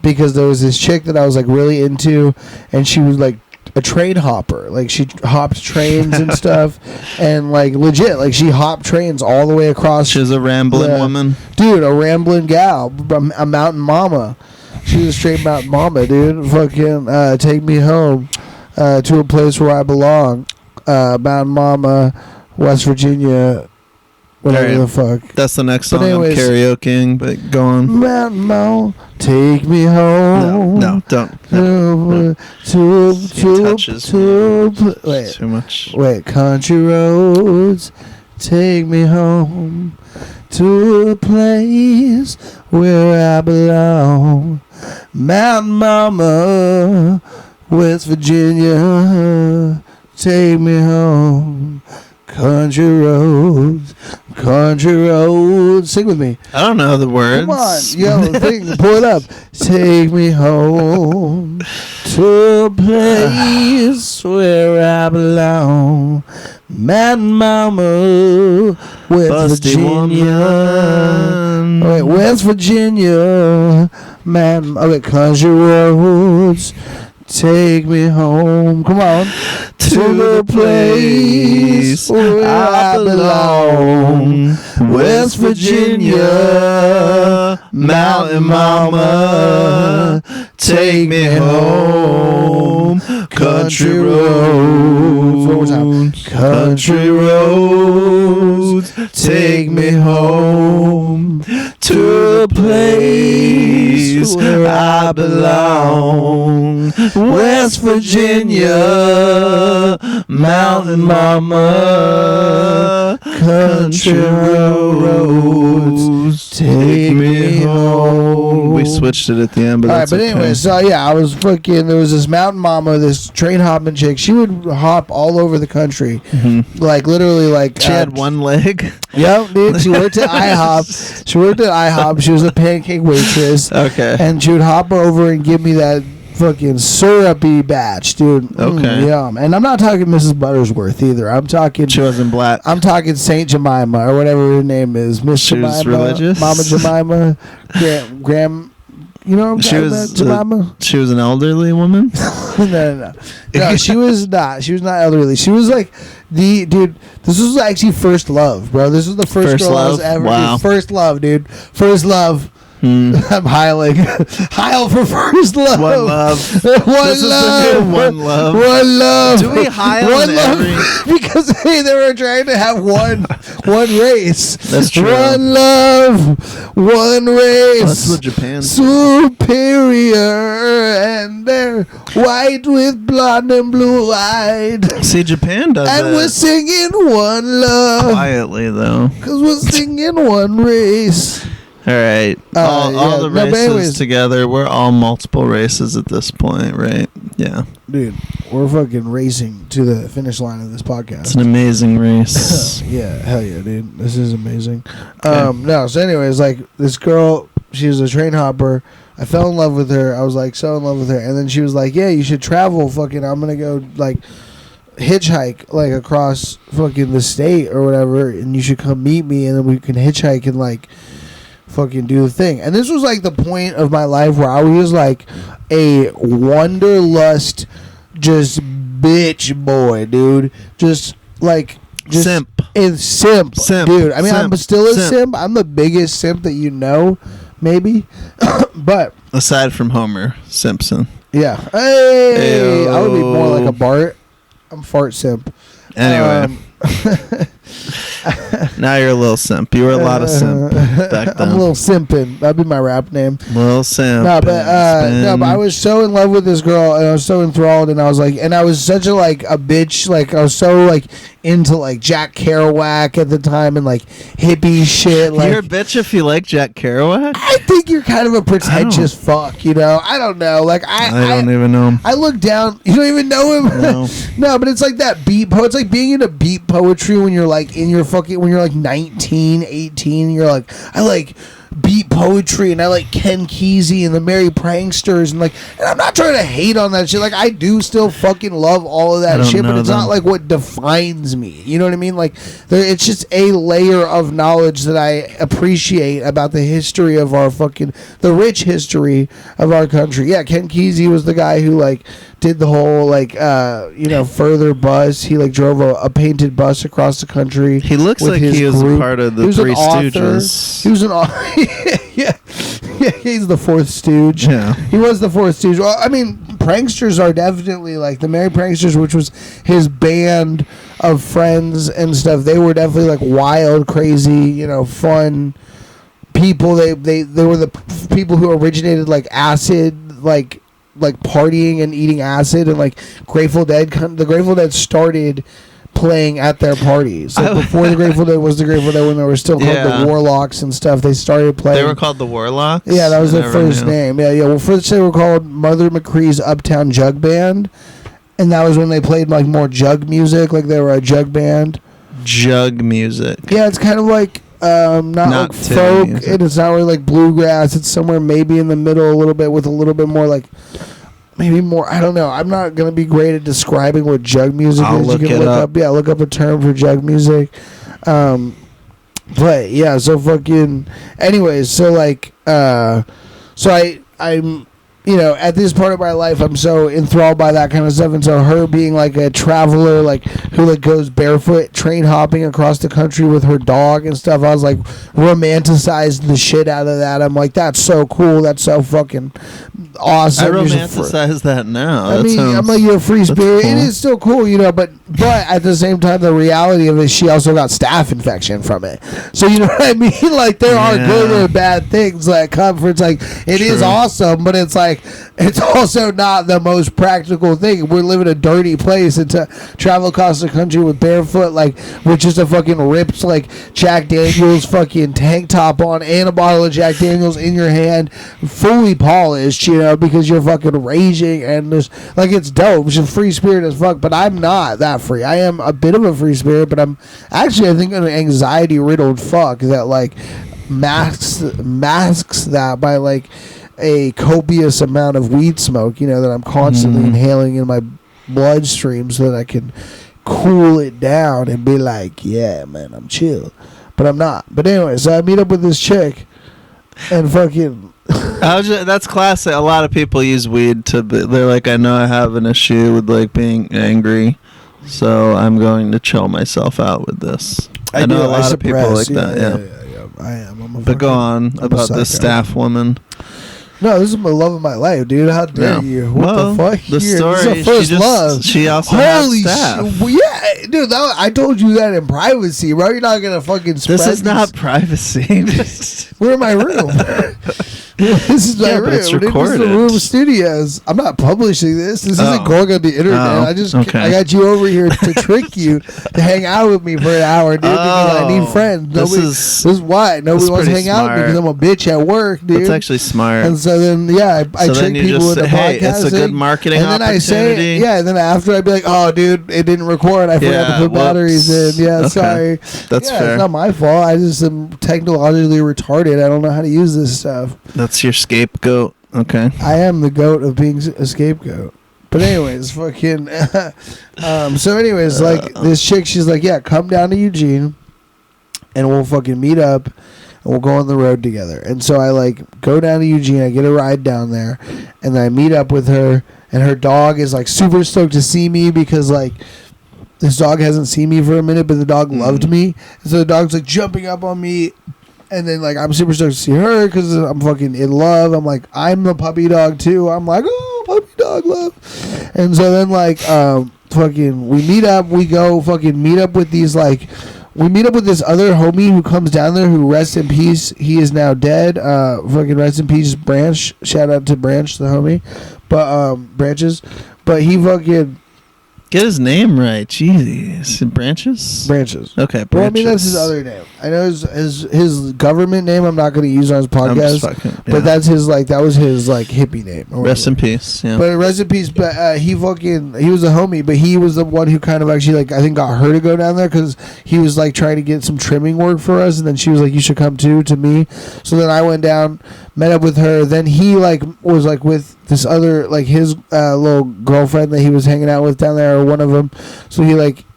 Because there was this chick that I was like really into, and she was like a train hopper. Like she hopped trains and stuff, and like legit, like she hopped trains all the way across. She's a rambling woman, dude, a rambling gal, a mountain mama. She was a straight mountain mama, dude. Fucking take me home to a place where I belong. Mountain Mama, West Virginia. Whatever the fuck. That's the next song I'm karaokeing, but go on. Mountain Mama, take me home. No, don't. Wait, too much. Wait, country roads, take me home to a place where I belong. Mountain Mama, West Virginia, take me home. Country roads, sing with me. I don't know the words. Come on, yo, pull it up. Take me home to a place where I belong. Mountain Mama, West Virginia. Wait, West Virginia. Country roads. Take me home, come on, to the place where I belong. West Virginia, Mountain Mama, take me home. Country roads, one more time. Country roads, take me home to the place where I belong. West Virginia, Mountain Mama, country roads, take me home. We switched it at the end, but all right. But anyway, so yeah, I was fucking. There was this Mountain Mama, this train hopping chick. She would hop all over the country, like literally, like she had one leg. Yep, dude. She worked at IHOP. She was a pancake waitress. Okay, and she would hop over and give me that fucking syrupy batch, dude. Okay. Yum. And I'm not talking Mrs. Buttersworth either. I'm talking. She wasn't black. I'm talking Saint Jemima or whatever her name is. Miss Jemima. She was religious. Mama Jemima. Graham. You know what I'm talking about? Jemima? She was an elderly woman? No, she was not. She was not elderly. She was like dude, this was actually first love, bro. This was the first girl I was ever. Wow. Dude, first love, dude. First love. I'm hiling. Heil for first love. One love. One love. One love. One love. Do we heil one love? Because they were trying to have one race. That's true. One love. One race. That's what Japan said. Superior, and they're white with blonde and blue eyed. See, Japan does and that. we're singing one love. Quietly, though. Because we're singing one race. All right. All the races together. We're all multiple races at this point, right? Yeah. Dude, we're fucking racing to the finish line of this podcast. It's an amazing race. Yeah, hell yeah, dude. This is amazing. Okay. So anyways, like this girl, she was a train hopper. I fell in love with her. I was like so in love with her. And then she was like, yeah, you should travel. Fucking, I'm going to go like hitchhike like across fucking the state or whatever. And you should come meet me and then we can hitchhike and like fucking do the thing. And this was like the point of my life where I was like a wanderlust just bitch boy, dude. Just simp. Simp, dude. I mean, I'm still a simp. I'm the biggest simp that you know, maybe. But aside from Homer Simpson. Yeah. Hey, I would be more like a Bart. I'm fart simp. Anyway. Now you're a little simp. You were a lot of simp back then. I'm a little simping. That'd be my rap name. Little simp. No, but I was so in love with this girl, and I was so enthralled, and I was like, and I was such a bitch. Like, I was so like into like Jack Kerouac at the time and like hippie shit. Like, you're a bitch if you like Jack Kerouac. I think you're kind of a pretentious fuck. You know, I don't know. Like, I don't even know him. I look down. You don't even know him. No, no, but it's like that beat poet. It's like being into beat poetry when you're like in your fucking when you're like 19, 18. And you're like, I like beat poetry and I like Ken Kesey and the Merry Pranksters and I'm not trying to hate on that shit. Like, I do still fucking love all of that shit, but it's not like what defines me. You know what I mean? Like, it's just a layer of knowledge that I appreciate about the history of our the rich history of our country. Yeah, Ken Kesey was the guy who did the whole further bus. He drove a painted bus across the country. He looks like he was a part of the Three Stooges. He was an yeah, he's the fourth stooge. Yeah, he was the fourth stooge. Well, I mean, pranksters are definitely the Merry Pranksters, which was his band of friends and stuff. They were definitely wild, crazy, fun people. They were the people who originated acid, partying and eating acid, and Grateful Dead. The Grateful Dead started playing at their parties. Before the Grateful Dead was the Grateful Dead, when they were still called the Warlocks and stuff, they started playing. They were called the Warlocks? Yeah, that was their first name. Yeah. Well, first they were called Mother McCree's Uptown Jug Band, and that was when they played more jug music, they were a jug band. Jug music. Yeah, it's kind of not folk, music. And it's not really bluegrass. It's somewhere maybe in the middle a little bit, with a little bit more maybe more. I don't know. I'm not gonna be great at describing what jug music is. You can look up. Yeah, look up a term for jug music. But yeah, so fucking. Anyways, so I'm. At this part of my life, I'm so enthralled by that kind of stuff, and so her being a traveler, who goes barefoot, train hopping across the country with her dog and stuff. I was romanticized the shit out of that. I'm that's so cool. That's so fucking awesome. I romanticize that now. I'm you're a free spirit. Cool. It is still cool, but at the same time, the reality of it, she also got staph infection from it. So you know what I mean? There are good or bad things that come for. It's it is awesome, but it's it's also not the most practical thing. We live in a dirty place, and to travel across the country with barefoot, with just a fucking ripped Jack Daniels fucking tank top on and a bottle of Jack Daniels in your hand, fully polished, because you're fucking raging, and there's it's dope. It's a free spirit as fuck, but I'm not that free. I am a bit of a free spirit, but I'm actually, I think, an anxiety riddled fuck that masks that by a copious amount of weed smoke, that I'm constantly inhaling in my bloodstream, so that I can cool it down and be yeah, man, I'm chill. But I'm not. But anyway, so I meet up with this chick, and fucking... that's classic. A lot of people use weed to be... They're I know I have an issue with being angry, so I'm going to chill myself out with this. I know a lot of people like that, yeah. I am. But go on about this staff woman. No, this is my love of my life, dude. How dare you? What the fuck? The story. This is her first love. She also has staff. Yeah, dude. I told you that in privacy, bro. You're not gonna fucking spread this. Is not privacy. We're in my room. This is my room. It's recorded. This is the room studios. I'm not publishing this. This isn't going on the internet. I got you over here to trick you to hang out with me for an hour, dude. Because I need friends. This is why nobody wants to hang out with me, because I'm a bitch at work, dude. That's actually smart. And so then, I trick people into podcasting. It's a good marketing opportunity. And then I say, and then after I'd be like, oh, dude, it didn't record. I forgot to put batteries in. Yeah, sorry. That's fair. It's not my fault. I just am technologically retarded. I don't know how to use this stuff. That's your scapegoat. Okay. I am the goat of being a scapegoat. But anyways, fucking... so anyways, this chick, she's come down to Eugene, and we'll fucking meet up, and we'll go on the road together. And so I go down to Eugene, I get a ride down there, and then I meet up with her, and her dog is super stoked to see me, because this dog hasn't seen me for a minute, but the dog loved me. And so the dog's jumping up on me, and then I'm super stoked to see her, because I'm fucking in love. I'm I'm the puppy dog too. I'm oh, puppy dog love. And so then fucking we meet up, we go fucking meet up with these we meet up with this other homie who comes down there who rests in peace. He is now dead. Fucking rest in peace, Branch. Shout out to Branch, the homie. But Branches. But he fucking get his name right. Jeez, Branches. Well, Okay, Branches. I mean that's his other name. I know his government name. I'm not going to use on his podcast. But that's his that was his hippie name. Rest in peace. Yeah. But rest in peace. But he was a homie. But he was the one who kind of actually I think got her to go down there because he was trying to get some trimming work for us, and then she was like, "You should come too," to me. So then I went down, met up with her. Then he was with this other his little girlfriend that he was hanging out with down there, or one of them. So he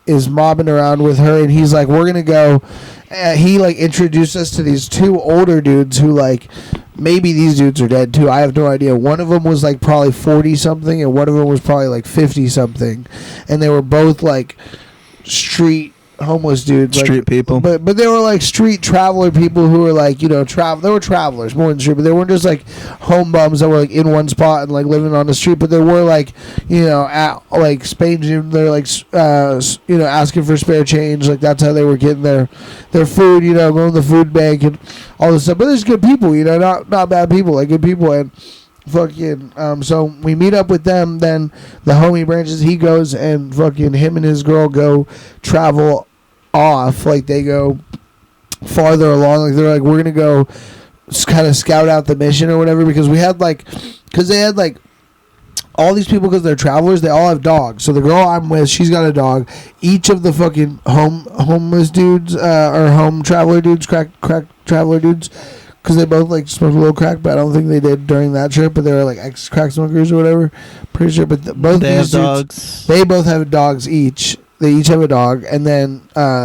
is mobbing around with her, and he's we're gonna go. He introduced us to these two older dudes who maybe these dudes are dead too. I have no idea. One of them was probably 40 something, and one of them was probably 50 something, and they were both street homeless dudes, street people, but they were street traveler people who were they were travelers more than street, but they weren't just home bums that were in one spot and living on the street, but they were at Spain, they're asking for spare change, that's how they were getting their food, going to the food bank and all this stuff. But there's good people, not bad people, good people. And fucking so we meet up with them. Then the homie Branches, he goes and fucking him and his girl go travel off, they go farther along, they're we're gonna go kind of scout out the mission or whatever, because we had because they had all these people, because they're travelers, they all have dogs. So the girl I'm with, she's got a dog. Each of the fucking homeless dudes or home traveler dudes, crack traveler dudes, because they both smoked a little crack, but I don't think they did during that trip. But they were ex-crack smokers or whatever. Pretty sure. But both they these have dudes, dogs. They both have dogs each. They each have a dog, and then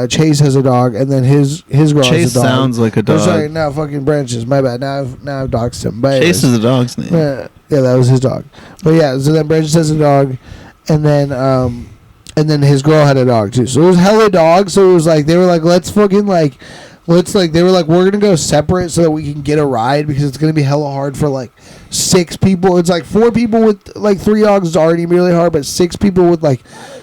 Chase has a dog, and then his girl Chase has a dog. sounds like a dog. Oh, sorry, now fucking Branches. My bad. Now I've doxed him. But Chase is a dog's name. Yeah, that was his dog. But yeah, so then Branches has a dog, and then his girl had a dog too. So it was hella dogs. So it was they were let's fucking they were we're gonna go separate so that we can get a ride, because it's gonna be hella hard for 6 people. It's 4 people with 3 dogs is already really hard, but 6 people with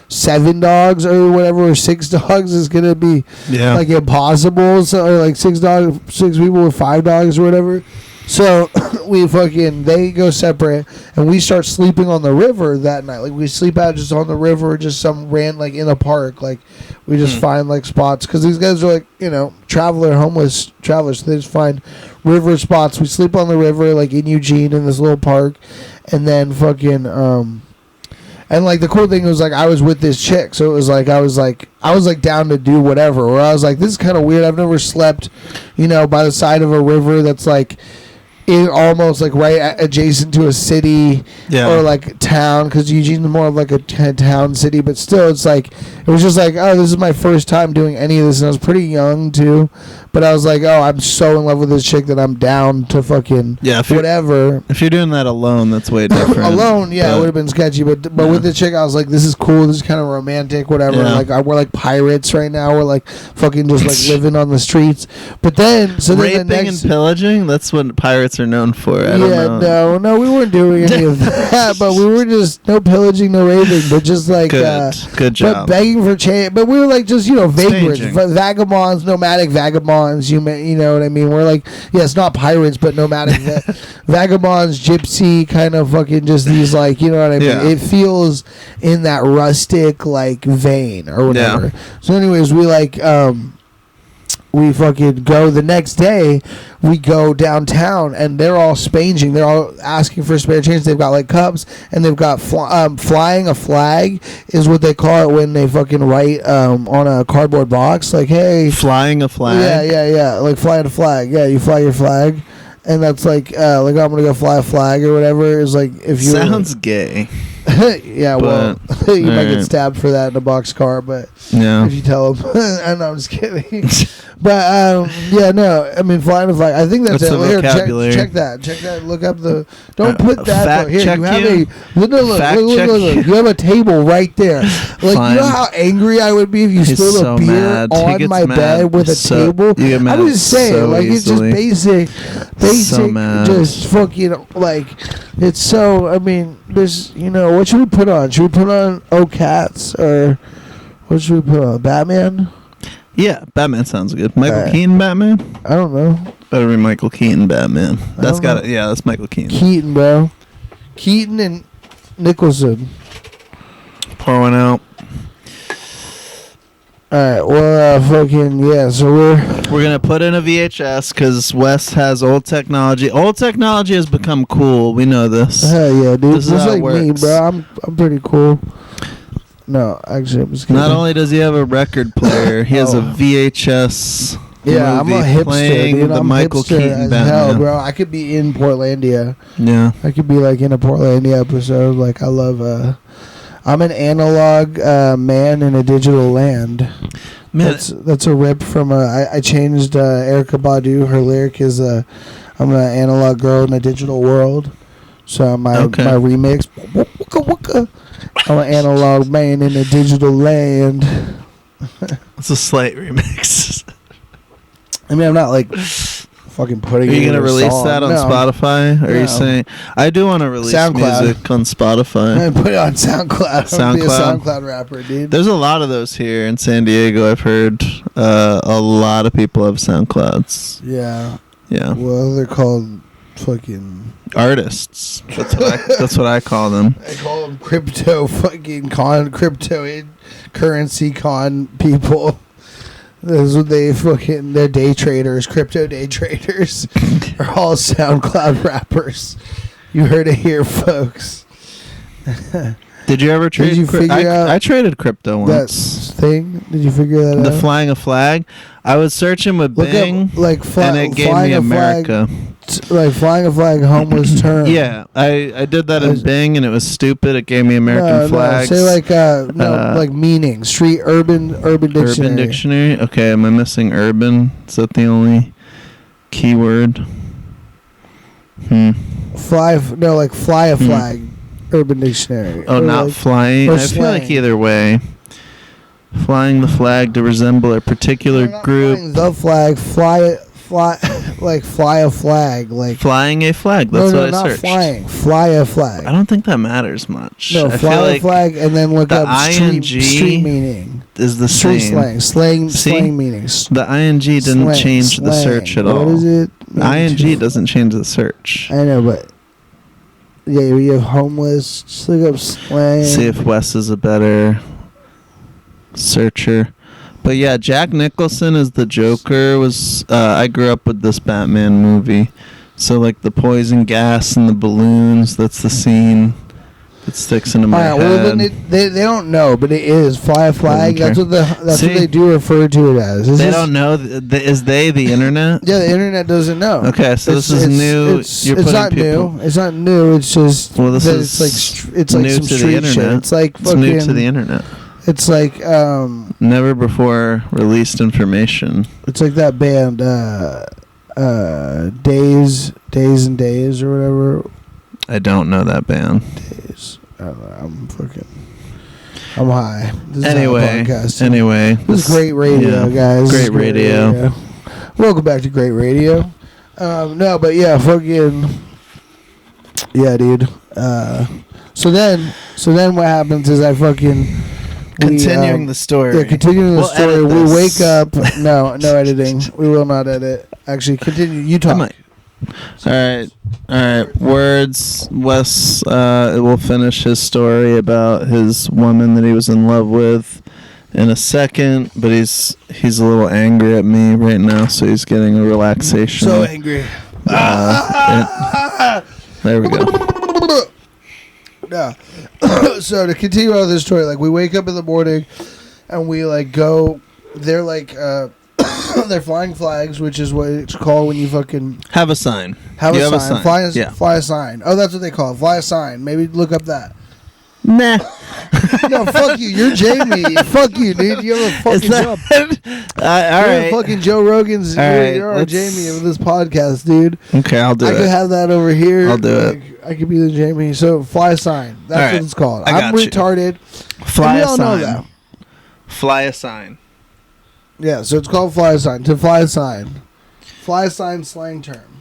7 dogs or whatever, or 6 dogs is gonna be impossible. So or 6 people with 5 dogs or whatever. So they go separate, and we start sleeping on the river that night. We sleep out just on the river, just some in a park. We just find spots, because these guys are homeless travelers. So they just find river spots. We sleep on the river in Eugene in this little park, and then fucking and the cool thing was I was with this chick, so it was I was down to do whatever. Or I was this is kind of weird. I've never slept, by the side of a river that's almost right adjacent to a city or town, because Eugene's more of a town city, but still it's it was just oh, this is my first time doing any of this, and I was pretty young too, but I was oh, I'm so in love with this chick that I'm down to fucking whatever. If you're doing that alone, that's way different. Alone, it would have been sketchy, but with the chick I was this is cool, this is kind of romantic, whatever. We're pirates right now, we're fucking just living on the streets. But then raping and pillaging, that's what pirates are known for. I don't know. No, we weren't doing any of that, but we were just no pillaging, no raping, but just good job. But begging for change. But we were just vagrants, vagabonds, nomadic vagabonds. You know what I mean? We're yes, not pirates, but nomadic vagabonds, gypsy kind of fucking just these you know what I mean? Yeah. It feels in that rustic vein or whatever. Yeah. So anyways, we fucking go the next day. We go downtown, and they're all spanging. They're all asking for spare change. They've got cups, and they've got flying a flag is what they call it when they fucking write on a cardboard box. Hey, flying a flag. Yeah. Flying a flag. Yeah, you fly your flag, and that's I'm gonna go fly a flag or whatever. Is if you sounds gay. Yeah, well, you might get stabbed for that in a boxcar, but if you tell them, and I'm just kidding. But no, I mean flying a flag. I think that's it. Here, check that. Look up the. Don't put that. Here, you have look. You have a table right there. You know how angry I would be if you spilled a beer on my bed with a table. I'm just saying, it's just basic, just fucking it's so. I mean, there's what should we put on? Should we put on Oh Cats, or what should we put on? Batman? Yeah, Batman sounds good. Michael Alright. Keaton Batman? I don't know. Better be Michael Keaton Batman. That's got it. Yeah, that's Michael Keaton. Keaton, bro. Keaton and Nicholson. Pour one out. Alright, well, fucking, yeah, so we're going to put in a VHS because Wes has old technology. Old technology has become cool. We know this. Hell yeah, dude. This is Just how it like me, works. bro. I'm pretty cool. No, actually, I'm just kidding. Not only does he have a record player, he has a VHS Yeah, I'm a movie hipster, playing dude. the I'm Michael hipster Keaton as Batman. hell, bro. I could be in Portlandia. Yeah. I could be like in a Portlandia episode. Like I love. I'm an analog man in a digital land. Man, That's a rip from I changed Erykah Badu. Her lyric is I'm an analog girl in a digital world. So my remix. Wooka, wooka. I'm an analog man in a digital land. it's a slight remix. I mean, I'm not like fucking putting. Are you going to release that on Spotify? Are you saying I do want to release music on Spotify? I put it on SoundCloud. I'm gonna be a SoundCloud rapper, dude. There's a lot of those here in San Diego. I've heard a lot of people have SoundClouds. Yeah. Yeah. Well, they're called fucking artists. That's what I call them. I call them crypto currency con people. That's what they fucking. They're day traders, crypto day traders. They're all SoundCloud rappers. You heard it here, folks. Did you ever trade? Did you figure out I traded crypto once. That thing? Did you figure that out? The flying a flag. I was searching with Bing, and it gave me America. Like flying a flag, homeless term. Yeah, I did that in Bing, and it was stupid. It gave me American flags. No, say like meaning. Street urban dictionary. Urban dictionary. Okay, am I missing urban? Is that the only keyword? Fly a flag. Urban dictionary. Oh, not like, flying. I feel like either way. Flying the flag to resemble a particular group. The flag, fly a flag, like flying a flag. That's what I searched. Flying, fly a flag. I don't think that matters much. No, fly a flag, and then look up street meaning. Is the same. Slang meanings. The ing didn't change the search at all. What is it? Ing doesn't change the search. I know, but yeah, you have homeless. Just look up slang. See if Wes is a better searcher. But yeah, Jack Nicholson as the Joker was. I grew up with this Batman movie, so like the poison gas and the balloons. That's the scene that sticks into my head. Well, they don't know, but it is fly a flag. That's what they do refer to it as. They don't know. Is they the internet? Yeah, the internet doesn't know. Okay, so this is new. It's not new. It's not new. It's just it's like some street shit. It's like it's new to the internet. It's like never before released information. It's like that band Days and Days or whatever. I don't know that band. Days. I don't know. I'm high. This anyway, this is great radio, guys. Great radio. Welcome back to Great Radio. No, but yeah, fucking yeah, dude. So then what happens is I fucking. Continuing the story. Yeah, continuing the story. We wake up. No editing. We will not edit. Actually, continue. You talk. All right. Words. Wes will finish his story about his woman that he was in love with in a second, but he's a little angry at me right now, so he's getting a relaxation. So angry. There we go. Yeah. So to continue on this story, like we wake up in the morning and we like go. They're like they're flying flags, which is what it's called when you fucking have a sign. Have a sign. Fly a sign. Oh, that's what they call it. Fly a sign. Maybe look up that. Nah. No, fuck you. You're Jamie. Fuck you, dude. You have a fucking job. All right. Fucking Joe Rogan's. You're our Jamie of this podcast, dude. Okay, I'll do it. I could have that over here. I'll do it. I could be the Jamie. So fly a sign. That's what it's called. I'm retarded. Fly a sign. Know that. Fly a sign. Yeah, so it's called fly a sign. To fly a sign. Fly a sign slang term.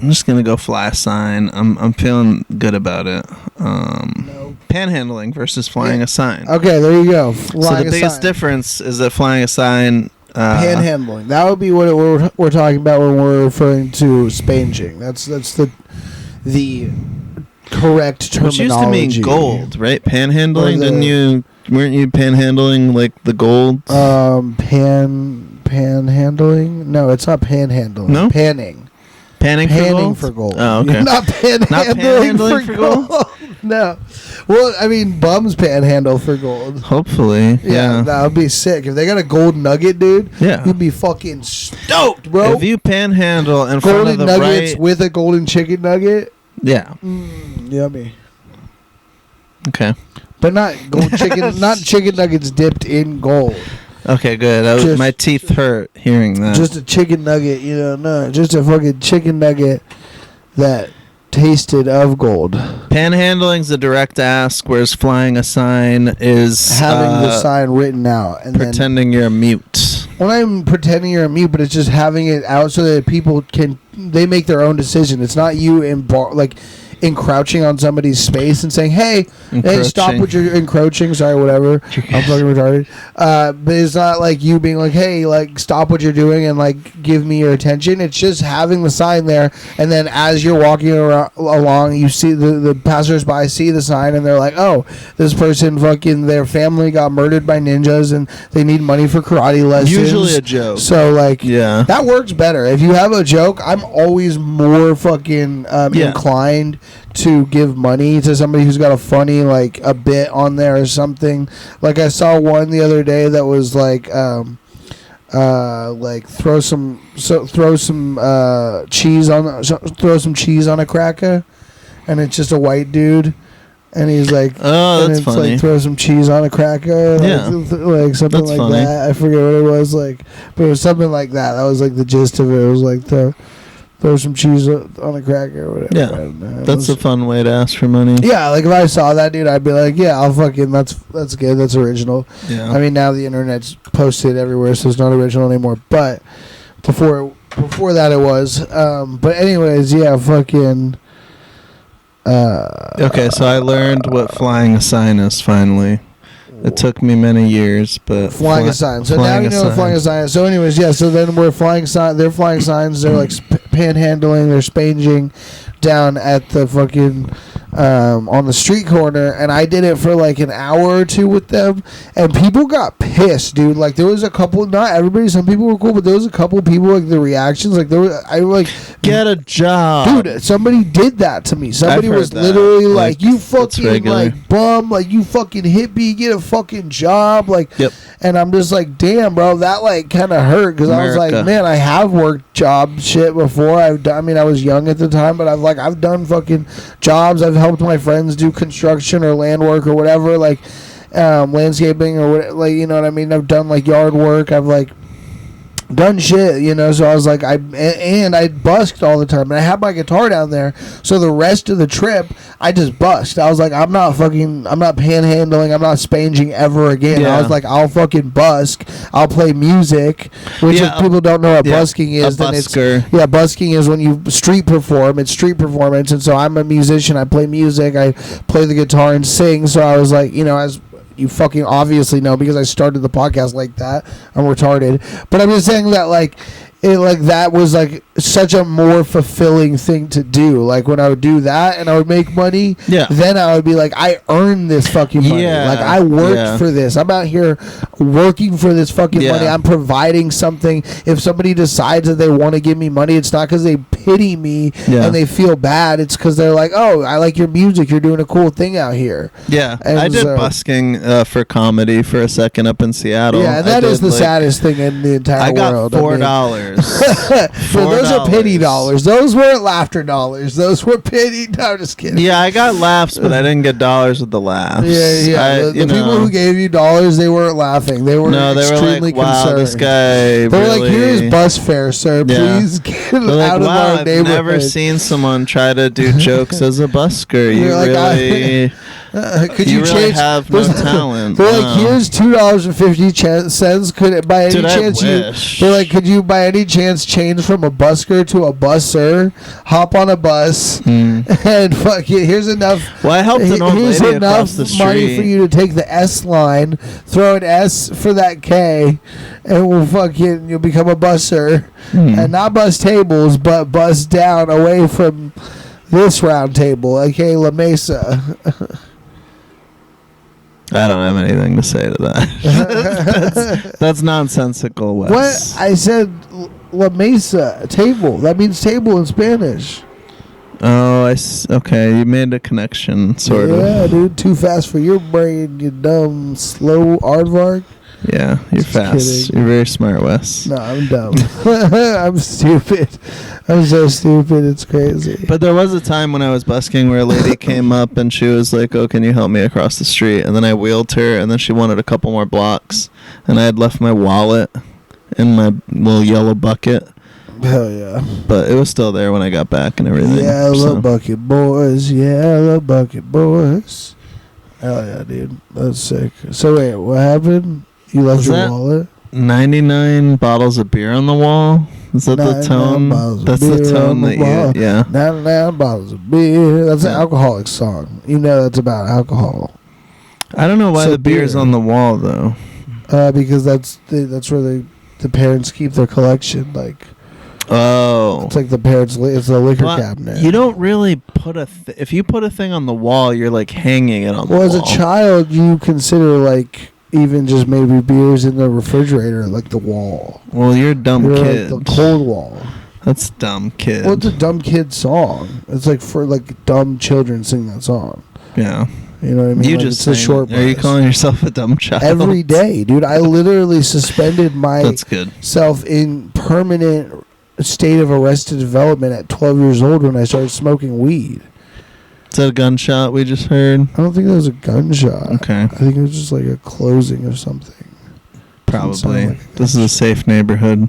I'm just gonna go fly a sign. I'm feeling good about it. No. Panhandling versus flying a sign. Okay, there you go. So the biggest difference is that flying a sign. Panhandling. That would be what we're talking about when we're referring to spanging. That's the correct terminology. Which used to mean gold, right? Panhandling. Weren't you panhandling like the gold? Panhandling? No, it's not panhandling. No? Panning for gold. Oh, okay. You're not panhandling for gold. No. Well, I mean, bums panhandle for gold. Hopefully. Yeah. That would be sick. If they got a gold nugget, dude, you'd be fucking stoked, bro. If you panhandle in front of the nuggets with a golden chicken nugget. Yeah. Yummy. Okay. But not gold chicken, not chicken nuggets dipped in gold. Okay, good. My teeth hurt hearing that. Just a chicken nugget, just a fucking chicken nugget that tasted of gold. Panhandling's a direct ask, whereas flying a sign is having the sign written out and pretending you're a mute. Well, I'm pretending you're a mute, but it's just having it out so that people they make their own decision. It's not you encroaching on somebody's space and saying, hey, stop what you're encroaching. Sorry, whatever. I'm fucking retarded. But it's not like you being like, hey, like, stop what you're doing and, like, give me your attention. It's just having the sign there. And then as you're walking along, you see the passersby see the sign and they're like, oh, this person their family got murdered by ninjas and they need money for karate lessons. Usually a joke. So, like, that works better. If you have a joke, I'm always more fucking inclined to give money to somebody who's got a funny, like, a bit on there or something. Like, I saw one the other day that was like throw some cheese on a cracker, and it's just a white dude, and he's like, oh, that's funny. Like, throw some cheese on a cracker, like something that's like funny. that. I forget what it was, like, but it was something like that. That was like the gist of it. It was like throw some cheese on a cracker or whatever. Yeah, that's a fun way to ask for money. Yeah, like if I saw that, dude, I'd be like, yeah, I'll fucking, that's good, that's original. Yeah. I mean, now the internet's posted everywhere, so it's not original anymore. But before that, it was. But anyways, yeah, fucking. Okay, so I learned what flying a sign is finally. It took me many years, but flying a sign. So now you know what flying a sign is. So anyways, yeah. So then we're flying sign. They're flying signs. They're like panhandling. They're spanging down at the fucking on the street corner, and I did it for like an hour or two with them, and people got pissed, dude. Like there was a couple, not everybody. Some people were cool, but there was a couple people, like the reactions, like I like get a job, dude. Somebody did that to me. Somebody was literally like, you fucking like bum, like you fucking hippie, get a fucking job, like. Yep. And I'm just like, damn, bro, that like kind of hurt because I was like, man, I have worked job shit before. I was young at the time, but I've done fucking jobs. I've helped my friends do construction or land work or whatever, like landscaping or what, like, you know what I mean. I've done like yard work. I've like done shit, you know. So I was like, I busked all the time, and I had my guitar down there. So the rest of the trip, I just busked. I was like, I'm not panhandling, I'm not spanging ever again. Yeah. I was like, I'll fucking busk. I'll play music, which if people don't know what busking is, then busking is when you street perform. It's street performance, and so I'm a musician. I play music. I play the guitar and sing. So I was like, you know, as you fucking obviously know because I started the podcast like that. I'm retarded. But I'm just saying that like that was like such a more fulfilling thing to do. Like when I would do that and I would make money, then I would be like, I earned this fucking money. Like I worked for this. I'm out here working for this fucking money. I'm providing something. If somebody decides that they want to give me money, it's not because they pity me and they feel bad. It's because they're like, oh, I like your music. You're doing a cool thing out here. Yeah. And I did busking for comedy for a second up in Seattle. Yeah, and that is the saddest thing in the entire world. I got $4. So those are pity dollars. Those weren't laughter dollars. Those were pity. No, I'm just kidding. Yeah, I got laughs, but I didn't get dollars with the laughs. Yeah. The people who gave you dollars, they weren't laughing. They were extremely like, wow, concerned. This guy. They were like, "Here's bus fare, sir. Please get out of our neighborhood." I've never seen someone try to do jokes as a busker. You like, really. Could you really change? have no talent. They're like, here's $2.50. Could it by any chance They're like, could you by any chance change from a busker to a busser? Hop on a bus and fuck it. Here's enough. Well, I helped an old lady across the street. Money for you to take the S line, throw an S for that K, and we'll fucking you'll become a busser and not bus tables, but bus down away from this round table, aka La Mesa. I don't have anything to say to that. that's nonsensical, Wes. What? I said La Mesa, table. That means table in Spanish. Oh, okay. You made a connection, sort of. Yeah, dude. Too fast for your brain, you dumb, slow aardvark. Yeah, you're fast. Kidding. You're very smart, Wes. No, I'm dumb. I'm stupid. I'm so stupid. It's crazy. But there was a time when I was busking where a lady came up and she was like, "Oh, can you help me across the street?" And then I wheeled her, and then she wanted a couple more blocks, and I had left my wallet in my little yellow bucket. Hell yeah. But it was still there when I got back and everything. Yellow bucket boys. Yellow bucket boys. Hell yeah, dude. That's sick. So wait, what happened? You left your wallet? 99 bottles of beer on the wall? Is that the tone? That's the tone that you... Yeah. 99 bottles of beer. That's an alcoholic song. You know that's about alcohol. I don't know why the beer's on the wall, though. Because that's where the parents keep their collection. Like... Oh. It's like the parents... It's a liquor cabinet. You don't really put a... if you put a thing on the wall, you're like hanging it on the wall. Well, as a child, you consider like... Even just maybe beers in the refrigerator, like the wall. Well, you're a dumb kid. Like the cold wall. That's dumb kid. Well, it's a dumb kid song. It's like for like dumb children sing that song. Yeah. You know what I mean? You like just it's a short. Are you calling yourself a dumb child? Every day, dude. I literally suspended myself in permanent state of arrested development at 12 years old when I started smoking weed. Is that a gunshot we just heard? I don't think that was a gunshot. Okay. I think it was just like a closing or something. Probably. Like this is a safe neighborhood.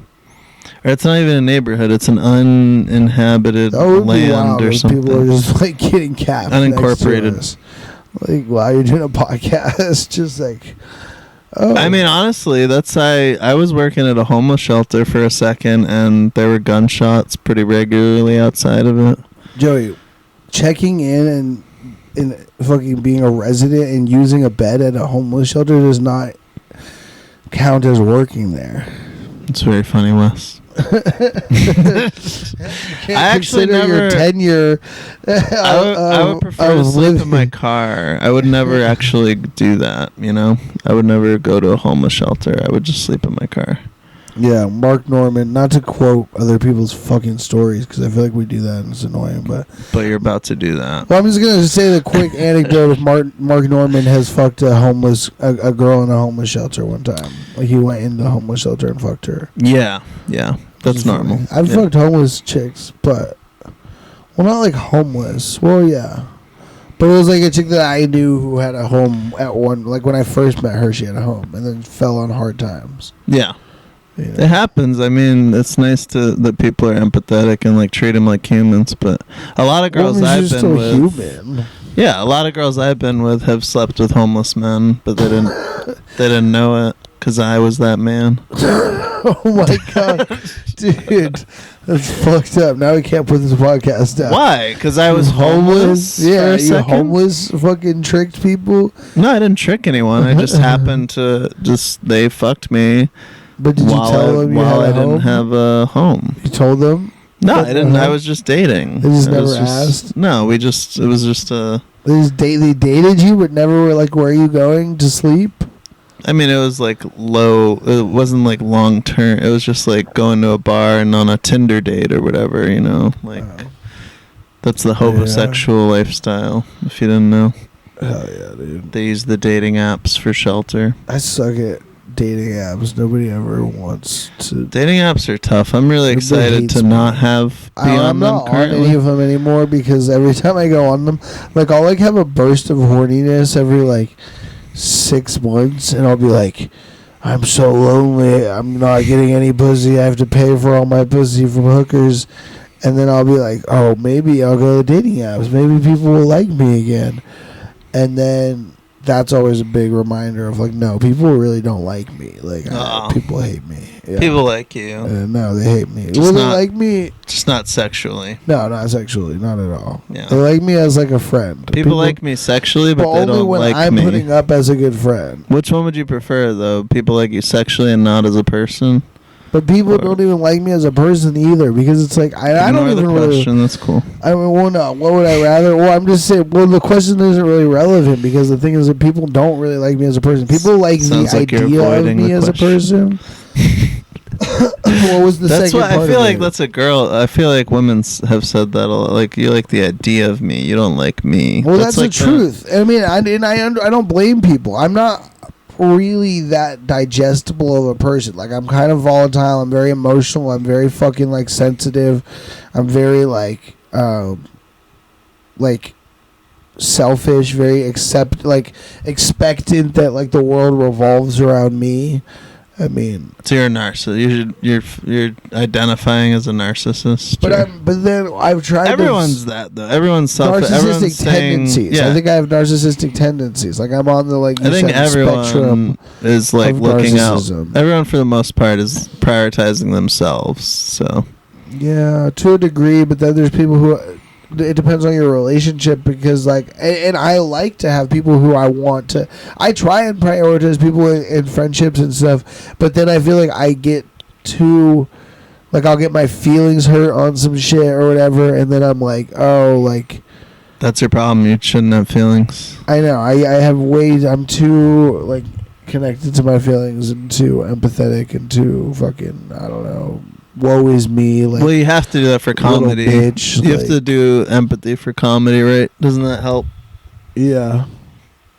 Or it's not even a neighborhood. It's an uninhabited land or something. People are just like getting capped. Unincorporated. Like, wow, you're doing a podcast. Just like, oh. I mean, honestly, I was working at a homeless shelter for a second, and there were gunshots pretty regularly outside of it. Joey, checking in and fucking being a resident and using a bed at a homeless shelter does not count as working there. It's very funny, Wes. I actually your tenure. I would prefer to sleep in my car. I would never actually do that, you know? I would never go to a homeless shelter. I would just sleep in my car. Yeah, Mark Norman, not to quote other people's fucking stories, because I feel like we do that and it's annoying, but you're about to do that. Well, I'm just going to say the quick anecdote of Mark Norman has fucked a girl in a homeless shelter one time. Like, he went in the homeless shelter and fucked her. Yeah, that's normal. I've fucked homeless chicks, but, well, not like homeless. Well, yeah. But it was like a chick that I knew who had a home at one, like when I first met her, she had a home, and then fell on hard times. Yeah. It happens. I mean, it's nice that people are empathetic and like treat them like humans. But a lot of girls I've been with, human. Yeah, a lot of girls I've been with have slept with homeless men, but they didn't know it because I was that man. Oh my god, dude, that's fucked up. Now we can't put this podcast down. Why? Because I was homeless. Yeah, you homeless fucking tricked people. No, I didn't trick anyone. I just happened to they fucked me. But did you tell them while I didn't have a home? You told them? No, I didn't. I was just dating. They just never asked? No, it was just a... They dated you, but never were like, where are you going to sleep? I mean, it was like low. It wasn't like long term. It was just like going to a bar and on a Tinder date or whatever, you know? Like, that's the homosexual lifestyle, if you didn't know. Hell yeah, dude. They use the dating apps for shelter. I suck at dating apps. Nobody ever wants to. Dating apps are tough. I'm really excited to not have be on them currently. I'm not on any of them anymore because every time I go on them, like I'll like have a burst of horniness every like 6 months, and I'll be like, I'm so lonely. I'm not getting any pussy. I have to pay for all my pussy from hookers, and then I'll be like, oh, maybe I'll go to dating apps. Maybe people will like me again. And then that's always a big reminder of, like, no, people really don't like me. Like, people hate me. Yeah. People like you. No, they hate me. Just they like me. Just not sexually. No, not sexually. Not at all. Yeah. They like me as, like, a friend. People like me sexually, but they don't like me. Only when I'm putting up as a good friend. Which one would you prefer, though? People like you sexually and not as a person? But people don't even like me as a person either, because it's like I don't even really. That's cool. I mean, well, no. What would I rather? Well, I'm just saying. Well, the question isn't really relevant, because the thing is that people don't really like me as a person. People like the idea of me as a person. What was the second part? I feel like that's a girl. I feel like women have said that a lot. Like, you like the idea of me. You don't like me. Well, that's like the truth. I mean, I don't blame people. I'm not really that digestible of a person. Like, I'm kind of volatile. I'm very emotional. I'm very fucking, like, sensitive. I'm very, like selfish, very expectant that, like, the world revolves around me. I mean, so you're a narcissist. You're identifying as a narcissist. But then I've tried. Everyone's that though. Everyone's narcissistic tendencies. Yeah. I think I have narcissistic tendencies. Like, I'm on the I think everyone spectrum is like looking out. narcissism. Everyone for the most part is prioritizing themselves. So yeah, to a degree. But then there's people who. It depends on your relationship, because, like, and I like to have people who I want to. I try and prioritize people in friendships and stuff, but then I feel like I get too, like, I'll get my feelings hurt on some shit or whatever, and then I'm like, oh, like, that's your problem. You shouldn't have feelings. I know. I have ways. I'm too, like, connected to my feelings and too empathetic and too fucking, I don't know, woe is me. Like, well, you have to do that for comedy. Bitch, you have to do empathy for comedy, right? Doesn't that help? Yeah,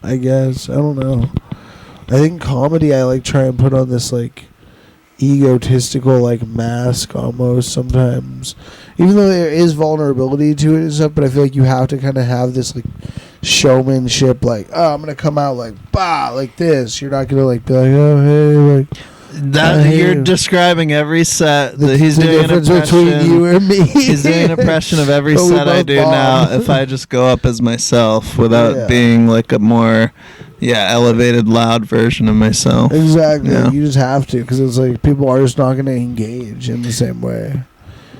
I guess. I don't know. I think comedy, I like try and put on this, like, egotistical, like, mask almost sometimes, even though there is vulnerability to it and stuff. But I feel like you have to kind of have this, like, showmanship, like, oh, I'm gonna come out like like this. You're not gonna, like, be like, oh, hey, like. That you're describing every set that he's doing an impression between you and me. He's doing an impression of every set I do now. If I just go up as myself without being like a more, elevated, loud version of myself. Exactly. Yeah. You just have to, because it's like people are just not going to engage in the same way.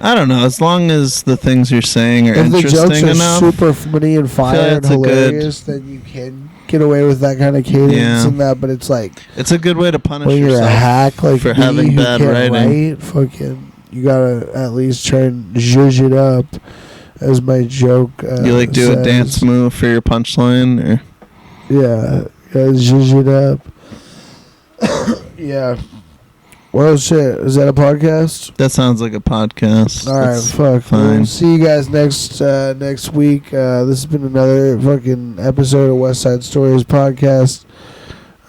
I don't know. As long as the things you're saying are interesting enough. If the jokes are super funny and fire and hilarious, then you can get away with that kind of cadence and that. But it's like, it's a good way to punish when yourself you're a hack like for me, having bad writing. Write, fucking, you gotta at least try and zhuzh it up, as my joke. You like do a dance move for your punchline, or zhuzh it up. Yeah. Well, shit. Is that a podcast? That sounds like a podcast. All right, fuck. Fine. We'll see you guys next week. This has been another fucking episode of West Side Stories podcast.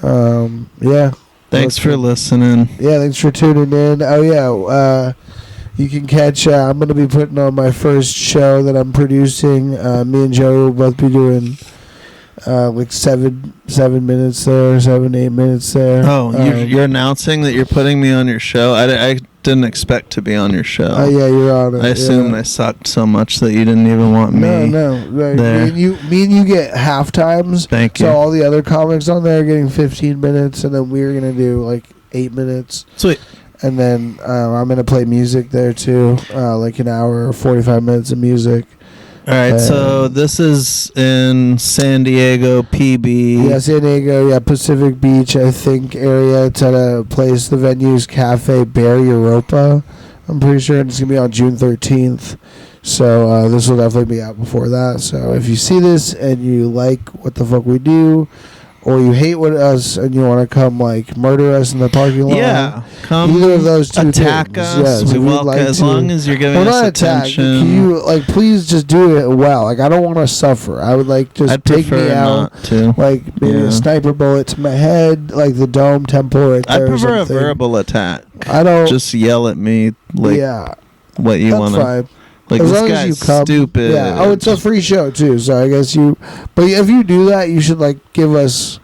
Yeah. Thanks for listening. Yeah, thanks for tuning in. Oh, yeah. You can catch, I'm going to be putting on my first show that I'm producing. Me and Joey will both be doing like 7 minutes there, 8 minutes there. Oh, you're announcing that you're putting me on your show? I didn't expect to be on your show. Oh, yeah, you're on it. I assumed I sucked so much that you didn't even want me. No. Right. Me and you get half times. Thank you. So all the other comics on there are getting 15 minutes, and then we're going to do like 8 minutes. Sweet. And then I'm going to play music there too, like an hour or 45 minutes of music. All right, so this is in San Diego, PB. Yeah, San Diego, Pacific Beach, I think, area. It's at a place, the venue's Cafe Bear Europa, I'm pretty sure, and it's going to be on June 13th. So this will definitely be out before that. So if you see this and you like what the fuck we do, or you hate us and you want to come like murder us in the parking lot, come either of those two attack things. us. Yes, we welcome, as long as you're giving us attention. Can you please just do it well? Like, I don't want to suffer. I would like just take me out, not to. Like maybe a sniper bullet to my head, like the dome temple right there. I prefer a verbal attack. I don't just yell at me like what you want to. Like, as this long guy's as you come, stupid. Yeah. Oh, it's a free show too, so I guess you. But if you do that, you should like give us,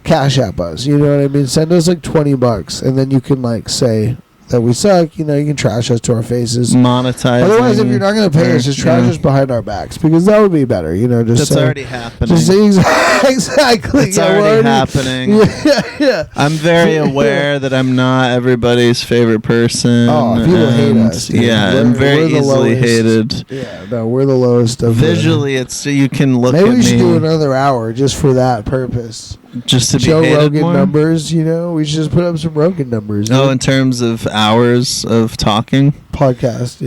cash app us. You know what I mean? Send us like $20, and then you can like say that we suck, you can trash us to our faces. Monetize. Otherwise, if you're not going to pay us, just trash us behind our backs, because that would be better. Just that's already happening. Exactly. It's already happening. Yeah. I'm very aware that I'm not everybody's favorite person. Oh, people hate us. Dude. Yeah, I'm very easily hated. Yeah, no, we're the lowest of. Visually, it's you can look. Maybe at we should me do another hour just for that purpose. Just to Joe be hated Rogan more? numbers, we should just put up some Rogan numbers. Oh, in terms of hours of talking? Podcast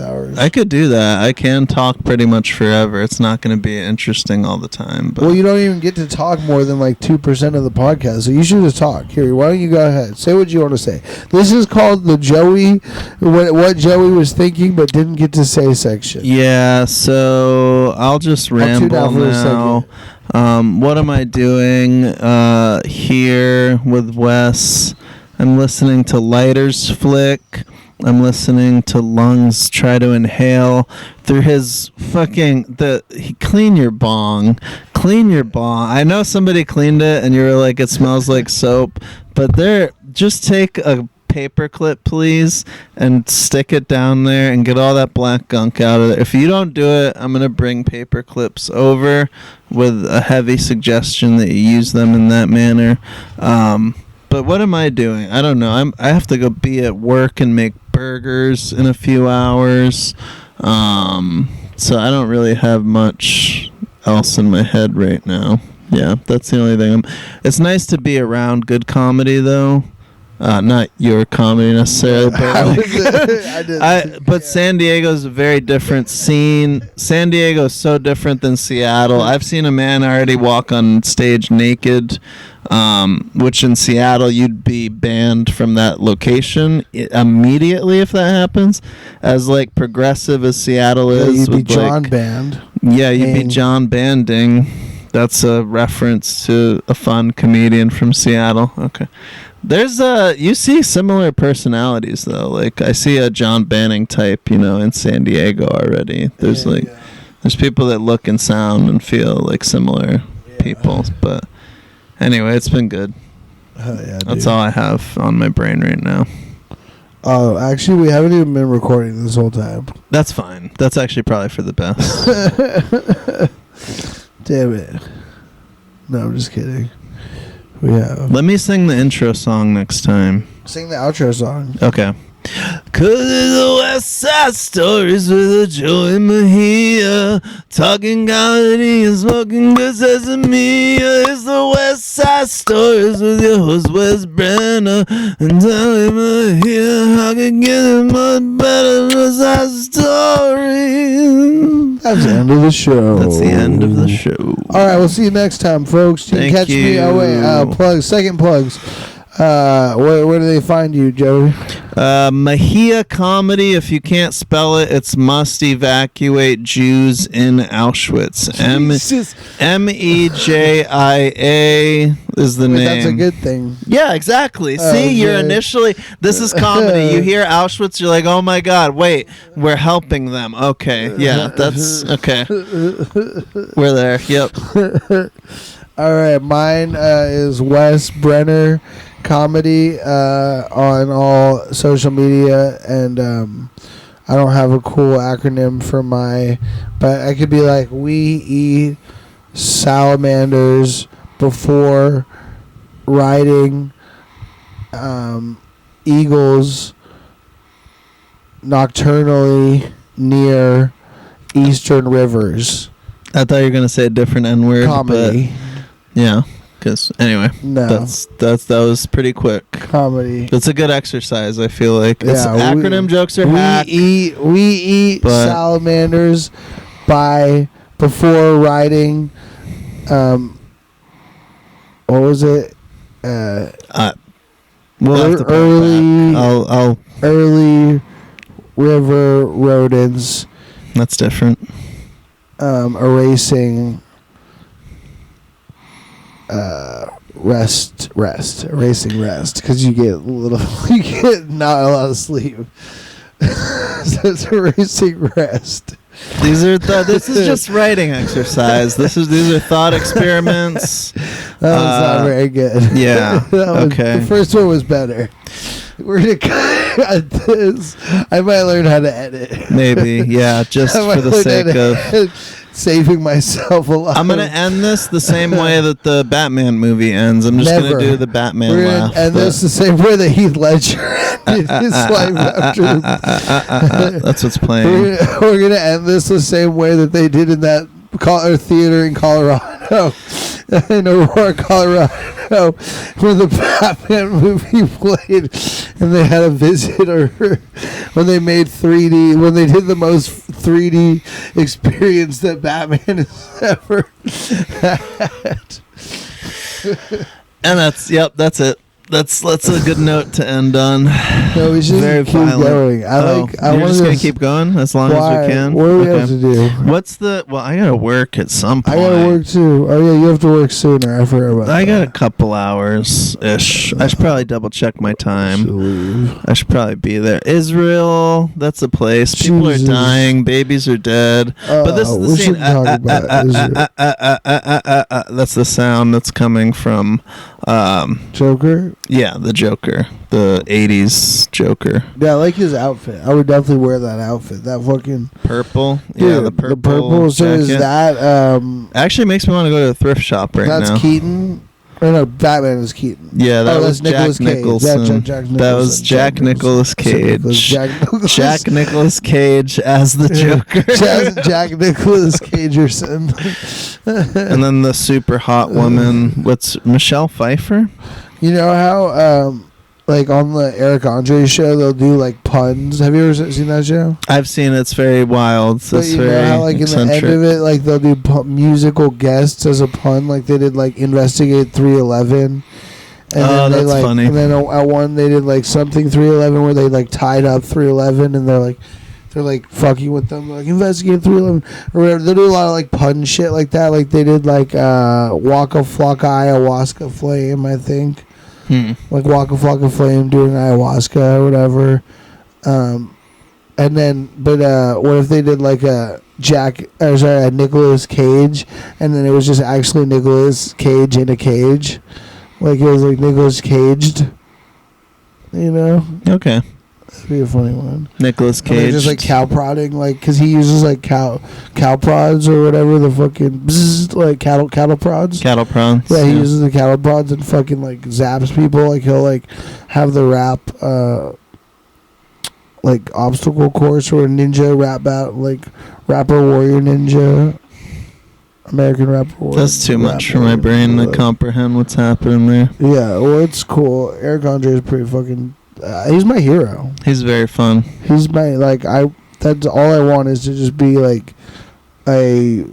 hours. I could do that. I can talk pretty much forever. It's not going to be interesting all the time. But. Well, you don't even get to talk more than like 2% of the podcast, so you should just talk. Here, why don't you go ahead? Say what you want to say. This is called the Joey, what Joey was thinking but didn't get to say section. Yeah, so I'll just ramble now. What am I doing here with Wes? I'm listening to Lighter's Flick. I'm listening to Lungs Try to Inhale through his clean your bong. I know somebody cleaned it and you were like, it smells like soap, but just take a paper clip, please, and stick it down there and get all that black gunk out of it. If you don't do it, I'm going to bring paper clips over with a heavy suggestion that you use them in that manner. But what am I doing? I don't know. I have to go be at work and make burgers in a few hours. So I don't really have much else in my head right now. Yeah, that's the only thing. It's nice to be around good comedy, though. Not your comedy necessarily, but San Diego's a very different scene. San Diego is so different than Seattle. I've seen a man already walk on stage naked, which in Seattle you'd be banned from that location immediately if that happens. As like progressive as Seattle is, you'd be John banned. Yeah, you'd be John Banding. That's a reference to a fun comedian from Seattle. Okay. There's you see similar personalities though. Like I see a John Banning type, in San Diego already. There's there's people that look and sound and feel like similar people. But anyway, it's been good. That's all I have on my brain right now. Oh, actually, we haven't even been recording this whole time. That's fine. That's actually probably for the best. Damn it. No, I'm just kidding. We have. Let me sing the intro song next time. Sing the outro song. Okay. Cause it's the West Side Stories with Joey Mejia, talking comedy and smoking good sesame. It's the West Side Stories with your host Wes Brenner and Joey Mejia. I can get it much better than West Side Stories. That's the end of the show. That's the end of the show. All right, we'll see you next time, folks. You can catch me. Oh wait, second plugs. Where do they find you, Joey? Mejia Comedy. If you can't spell it, it's Must Evacuate Jews in Auschwitz. Mejia is the name. That's a good thing. Yeah, exactly. See, you're initially. This is comedy. You hear Auschwitz, you're like, oh my God, wait, we're helping them. Okay, yeah, that's okay. We're there. Yep. All right, mine is Wes Brenner Comedy on all social media, and I don't have a cool acronym for but I could be like, we eat salamanders before riding eagles nocturnally near eastern rivers. I thought you were gonna say a different N-word. Comedy. But yeah, because anyway, that was pretty quick. Comedy. It's a good exercise. I feel like acronym jokes are hack. We eat salamanders before riding. What was it? We'll have to early river rodents. That's different. Erasing erasing rest, because you get not a lot of sleep. So it's erasing rest. This is just writing exercise. These are thought experiments. That was not very good. Yeah. Okay. The first one was better. We're gonna cut this. I might learn how to edit. Maybe, yeah, just for the sake of saving myself a lot. I'm gonna end this the same way that the Batman movie ends. I'm just gonna do the Batman laugh. And this the same way that Heath Ledger ended his life after. That's what's playing. We're gonna end this the same way that they did in that theater in Colorado, in Aurora, Colorado, where the Batman movie played, and they had a visitor when they made 3D, when they did the most 3D experience that Batman has ever had. And that's it. That's a good note to end on. No, we should keep going. You're just gonna keep going as long as we can. What do we have to do? Well, I gotta work at some point. I gotta work too. Oh yeah, you have to work sooner. I forgot about that. I got a couple hours ish. I should probably double check my time. I should probably be there. Israel, that's a place. People are dying. Babies are dead. But this is the scene. That's the sound that's coming from Joker. Yeah, the Joker. The 80s Joker. Yeah, I like his outfit. I would definitely wear that outfit. That fucking purple. Dude, yeah, the purple. So is that actually makes me want to go to a thrift shop right now. That's Keaton. Or no, Batman is Keaton. Yeah, that was Jack Nicholson. Jack Nicholson. That was Jack Nicolas Cage. Jack Nicolas Cage as the Joker. Jack Nicolas Cagerson. And then the super hot woman. What's Michelle Pfeiffer? You know how like on the Eric Andre show, they'll do like puns. Have you ever seen that show? I've seen it. It's very wild. It's you very know how like eccentric. In the end of it, like they'll do musical guests as a pun, like they did like Investigate 311. And that's like, funny. And then at one they did like something 311 where they like tied up 311 and they're like fucking with them, like Investigate 311 or whatever. They do a lot of like pun shit like that. Like they did like Waka Flocka Ayahuasca Flame, I think. Like Waka Flocka Flame doing ayahuasca or whatever. And then, but what if they did like a Nicolas Cage, and then it was just actually Nicolas Cage in a cage, like it was like Nicolas Caged, you know? Okay, that'd be a funny one. Nicolas Cage, just like cow prodding, like because he uses like cow prods or whatever, the fucking bzzz, like cattle prods. Cattle prods. Yeah, he uses the cattle prods and fucking like zaps people. Like he'll like have the rap like obstacle course or a ninja rap battle, like rapper warrior ninja, American rapper warrior. That's too much for my brain to comprehend what's happening there. Yeah, well, it's cool. Eric Andre is pretty fucking. He's my hero. He's very fun. He's my that's all I want is to just be like like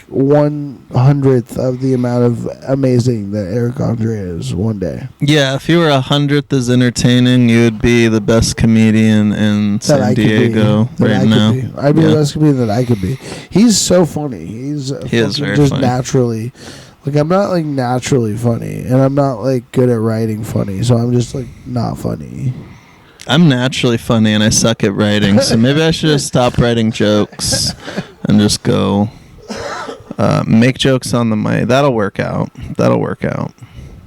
1/100th of the amount of amazing that Eric Andre is one day. Yeah, if you were 100th as entertaining, you would be the best comedian in San Diego right now. I'd be the best comedian that I could be. He's so funny. He is very just funny. Naturally. Like, I'm not like naturally funny, and I'm not like good at writing funny, so I'm just like not funny. I'm naturally funny and I suck at writing, so maybe I should just stop writing jokes and just go make jokes on the mic. That'll work out.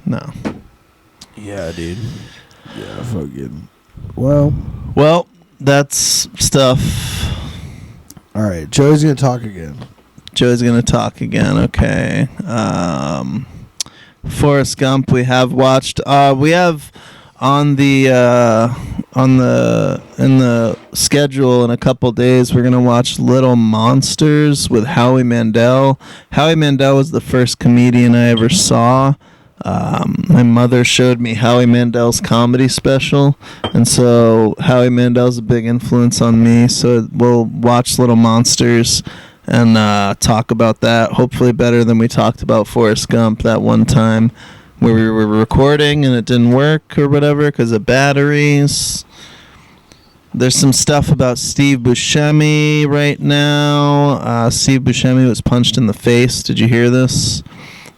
No. Yeah, dude. Yeah, fucking. Well, that's stuff. All right, Joey's gonna talk again. Okay. Forrest Gump we have watched. We have in the schedule in a couple days, we're gonna watch Little Monsters with Howie Mandel. Howie Mandel was the first comedian I ever saw. My mother showed me Howie Mandel's comedy special, and so Howie Mandel's a big influence on me. So we'll watch Little Monsters and talk about that. Hopefully better than we talked about Forrest Gump that one time where we were recording and it didn't work or whatever because of batteries. There's some stuff about Steve Buscemi right now. Steve Buscemi was punched in the face. Did you hear this?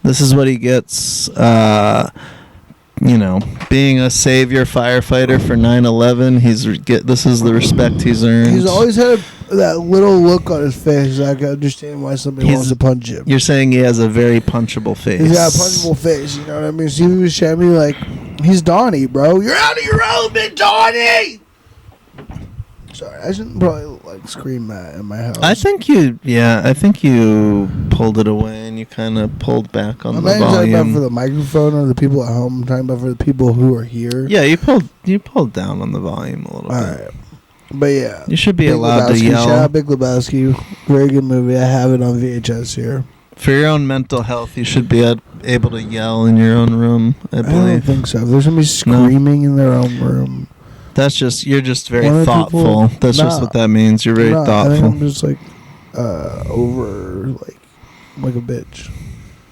This is what he gets, being a savior firefighter for 9/11. This is the respect he's earned. He's always had that little look on his face. I can understand why somebody wants to punch him. You're saying he has a very punchable face. He's got a punchable face. You know what I mean? Steve Buscemi, like He's Donnie, bro. You're out of your element, Donnie! Sorry, I shouldn't probably like scream that in my house. I think you pulled it away and you kind of pulled back on the volume. I'm not talking about for the microphone or the people at home. I'm talking about for the people who are here. Yeah, you pulled down on the volume a little bit. All right. But yeah. You should be allowed to yell. Shout out Big Lebowski. Very good movie. I have it on VHS here. For your own mental health, you should be able to yell in your own room, I believe. I don't think so. If there's somebody screaming in their own room. You're just very thoughtful. That's just what that means. You're very thoughtful. I think I'm just like over like a bitch.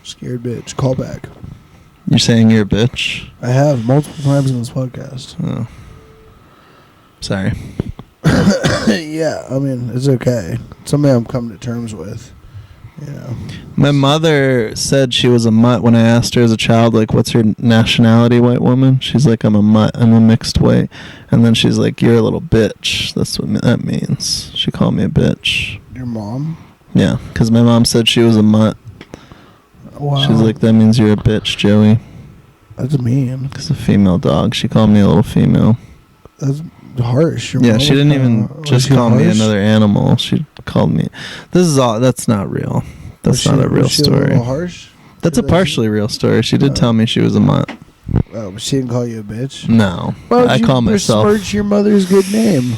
Scared bitch. Call back. You're saying you're a bitch? I have multiple times in this podcast. Oh. Sorry. Yeah, I mean, it's okay. It's something I'm coming to terms with. You know. My mother said she was a mutt when I asked her as a child, like, what's your nationality, white woman? She's like, I'm a mutt. I'm a mixed white. And then she's like, you're a little bitch. That's what that means. She called me a bitch. Your mom? Yeah, because my mom said she was a mutt. Wow. She's like, that means you're a bitch, Joey. That's mean. It's a female dog. She called me a little female. That's harsh. Yeah, she didn't even just call me another animal. She called me. That's not real. That's not a real story. A little harsh? That's a partially real story. She did tell me she was a mutt. Oh, but she didn't call you a bitch? No. I call myself. Besmirch your mother's good name.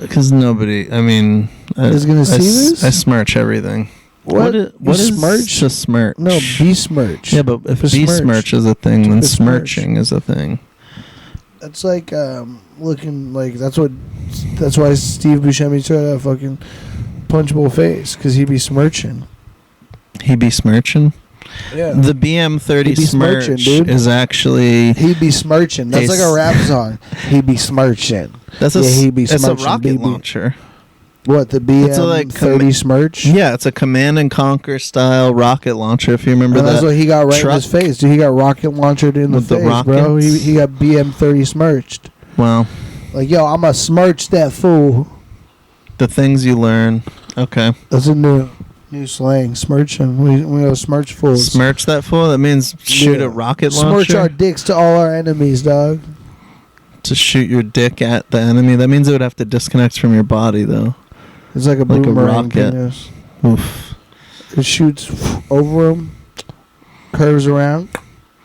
Because nobody, I mean. Is going to see this? I smirch everything. What is smirch? To smirch. No, besmirch. Yeah, but if besmirch is a thing, then smirching is a thing. That's like looking like that's why Steve Buscemi tried that fucking punchable face, because he'd be smirching. He'd be smirching? Yeah. The BM30 smirch is actually... He'd be smirching. That's like a rap song. He'd be smirching. He'd be smirching. It's a rocket launcher. What, the BM30 smirch? Yeah, it's a Command and Conquer style rocket launcher, if you remember that. That's what he got right in his face. Dude, he got rocket launched in the face, bro. He got BM30 smirched. Wow. Like, yo, I'm going to smirch that fool. The things you learn. Okay. That's a new slang. Smirching. We go smirch fools. Smirch that fool? That means shoot a rocket launcher? Smirch our dicks to all our enemies, dog. To shoot your dick at the enemy? That means it would have to disconnect from your body, though. It's like a boomerang penis. Oof. It shoots over him, curves around,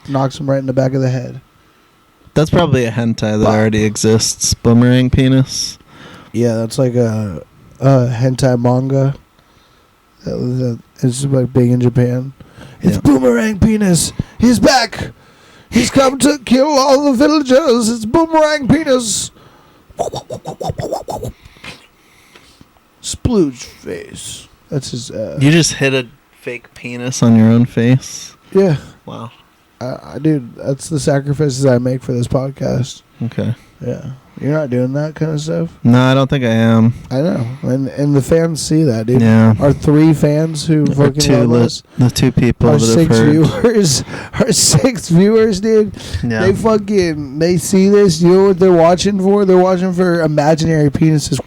knocks him right in the back of the head. That's probably a hentai that already exists. Boomerang penis. Yeah, that's like a hentai manga. It's like big in Japan. It's Boomerang Penis. He's back. He's come to kill all the villagers. It's Boomerang Penis. Splooge face. That's his. You just hit a fake penis on your own face? Yeah. Wow. Dude, that's the sacrifices I make for this podcast. Okay. Yeah. You're not doing that kind of stuff? No, I don't think I am. I know. And the fans see that, dude. Yeah. Our 3 fans who fucking love us. The 2 people our that have heard. Our 6 viewers, dude. Yeah. They see this. You know what they're watching for? They're watching for imaginary penises.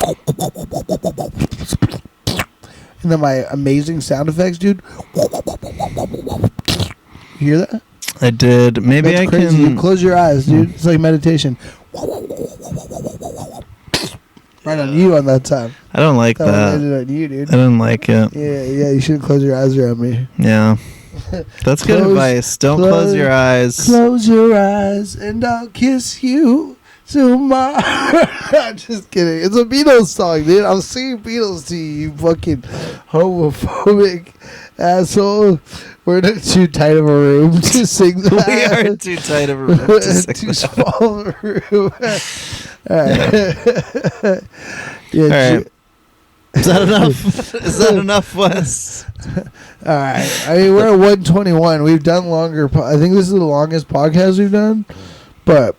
And then my amazing sound effects, dude. You hear that? I did. Maybe That's I crazy. can... You close your eyes, dude. It's like meditation. Right on you on that time. I don't like that. On you, dude. I don't like it. Yeah. You shouldn't close your eyes around me. Yeah. That's good advice. Don't close your eyes. Close your eyes and I'll kiss you tomorrow. I'm just kidding. It's a Beatles song, dude. I'm singing Beatles to you fucking homophobic asshole. We're in too tight of a room to sing that. We are too tight of a room to sing too small of a room. All right. Yeah, all right. Is that enough? Is that enough, Wes? All right. I mean, we're at 121. We've done longer. I think this is the longest podcast we've done, but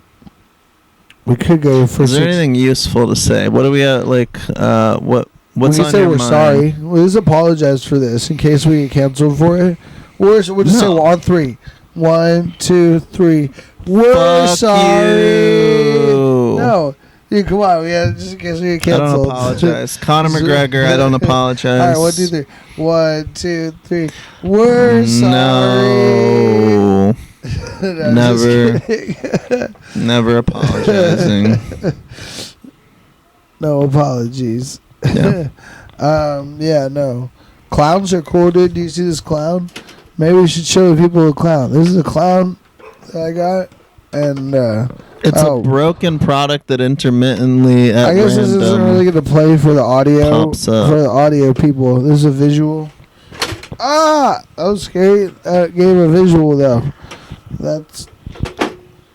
we could go for. Is there anything useful to say? What do we like? What's on your mind? We're sorry. We'll just apologize for this in case we get canceled for it. We'll just say on 3. 1, 2, 3. We're Fuck sorry. You. No. Dude, come on. Just in case we get canceled. I don't apologize. Conor McGregor, I don't apologize. All right, 1, 2, 3. 1, 2, 3. We're sorry. No. Never apologizing. No apologies. Yeah. No. Clowns are cool, dude. Do you see this clown? Maybe we should show the people a clown. This is a clown that I got, and it's a broken product that intermittently at I guess this isn't really going to play for the audio. For the audio people, this is a visual. That was scary. That gave a visual though. That's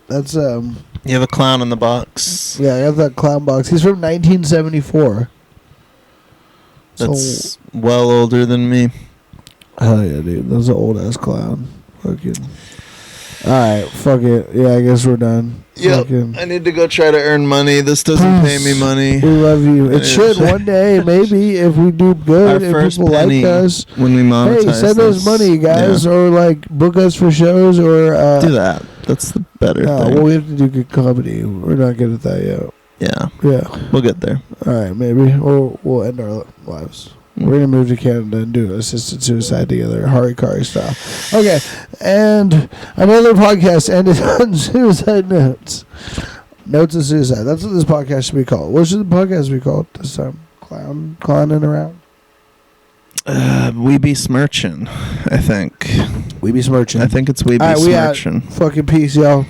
You have a clown in the box. Yeah, I have that clown box. He's from 1974. That's well older than me. Hell yeah, dude. That's an old ass clown. Fucking. Alright, fuck it. Yeah, I guess we're done. Yep. I need to go try to earn money. This doesn't pay me money. We love you. It should one day, maybe, if we do good, our if first people penny like us. When we monetize. Hey, send us money, guys, or like book us for shows, or do that. That's the better thing. Well, we have to do good comedy. We're not good at that yet. Yeah. Yeah. We'll get there. Alright, maybe. Or we'll end our lives. We're going to move to Canada and do assisted suicide together, Harikari style. Okay, and another podcast ended on suicide notes. Notes of suicide. That's what this podcast should be called. What should the podcast be called this time? Clowning around? We be smirching, I think. We be smirching. I think it's we be smirching. Fucking peace, y'all.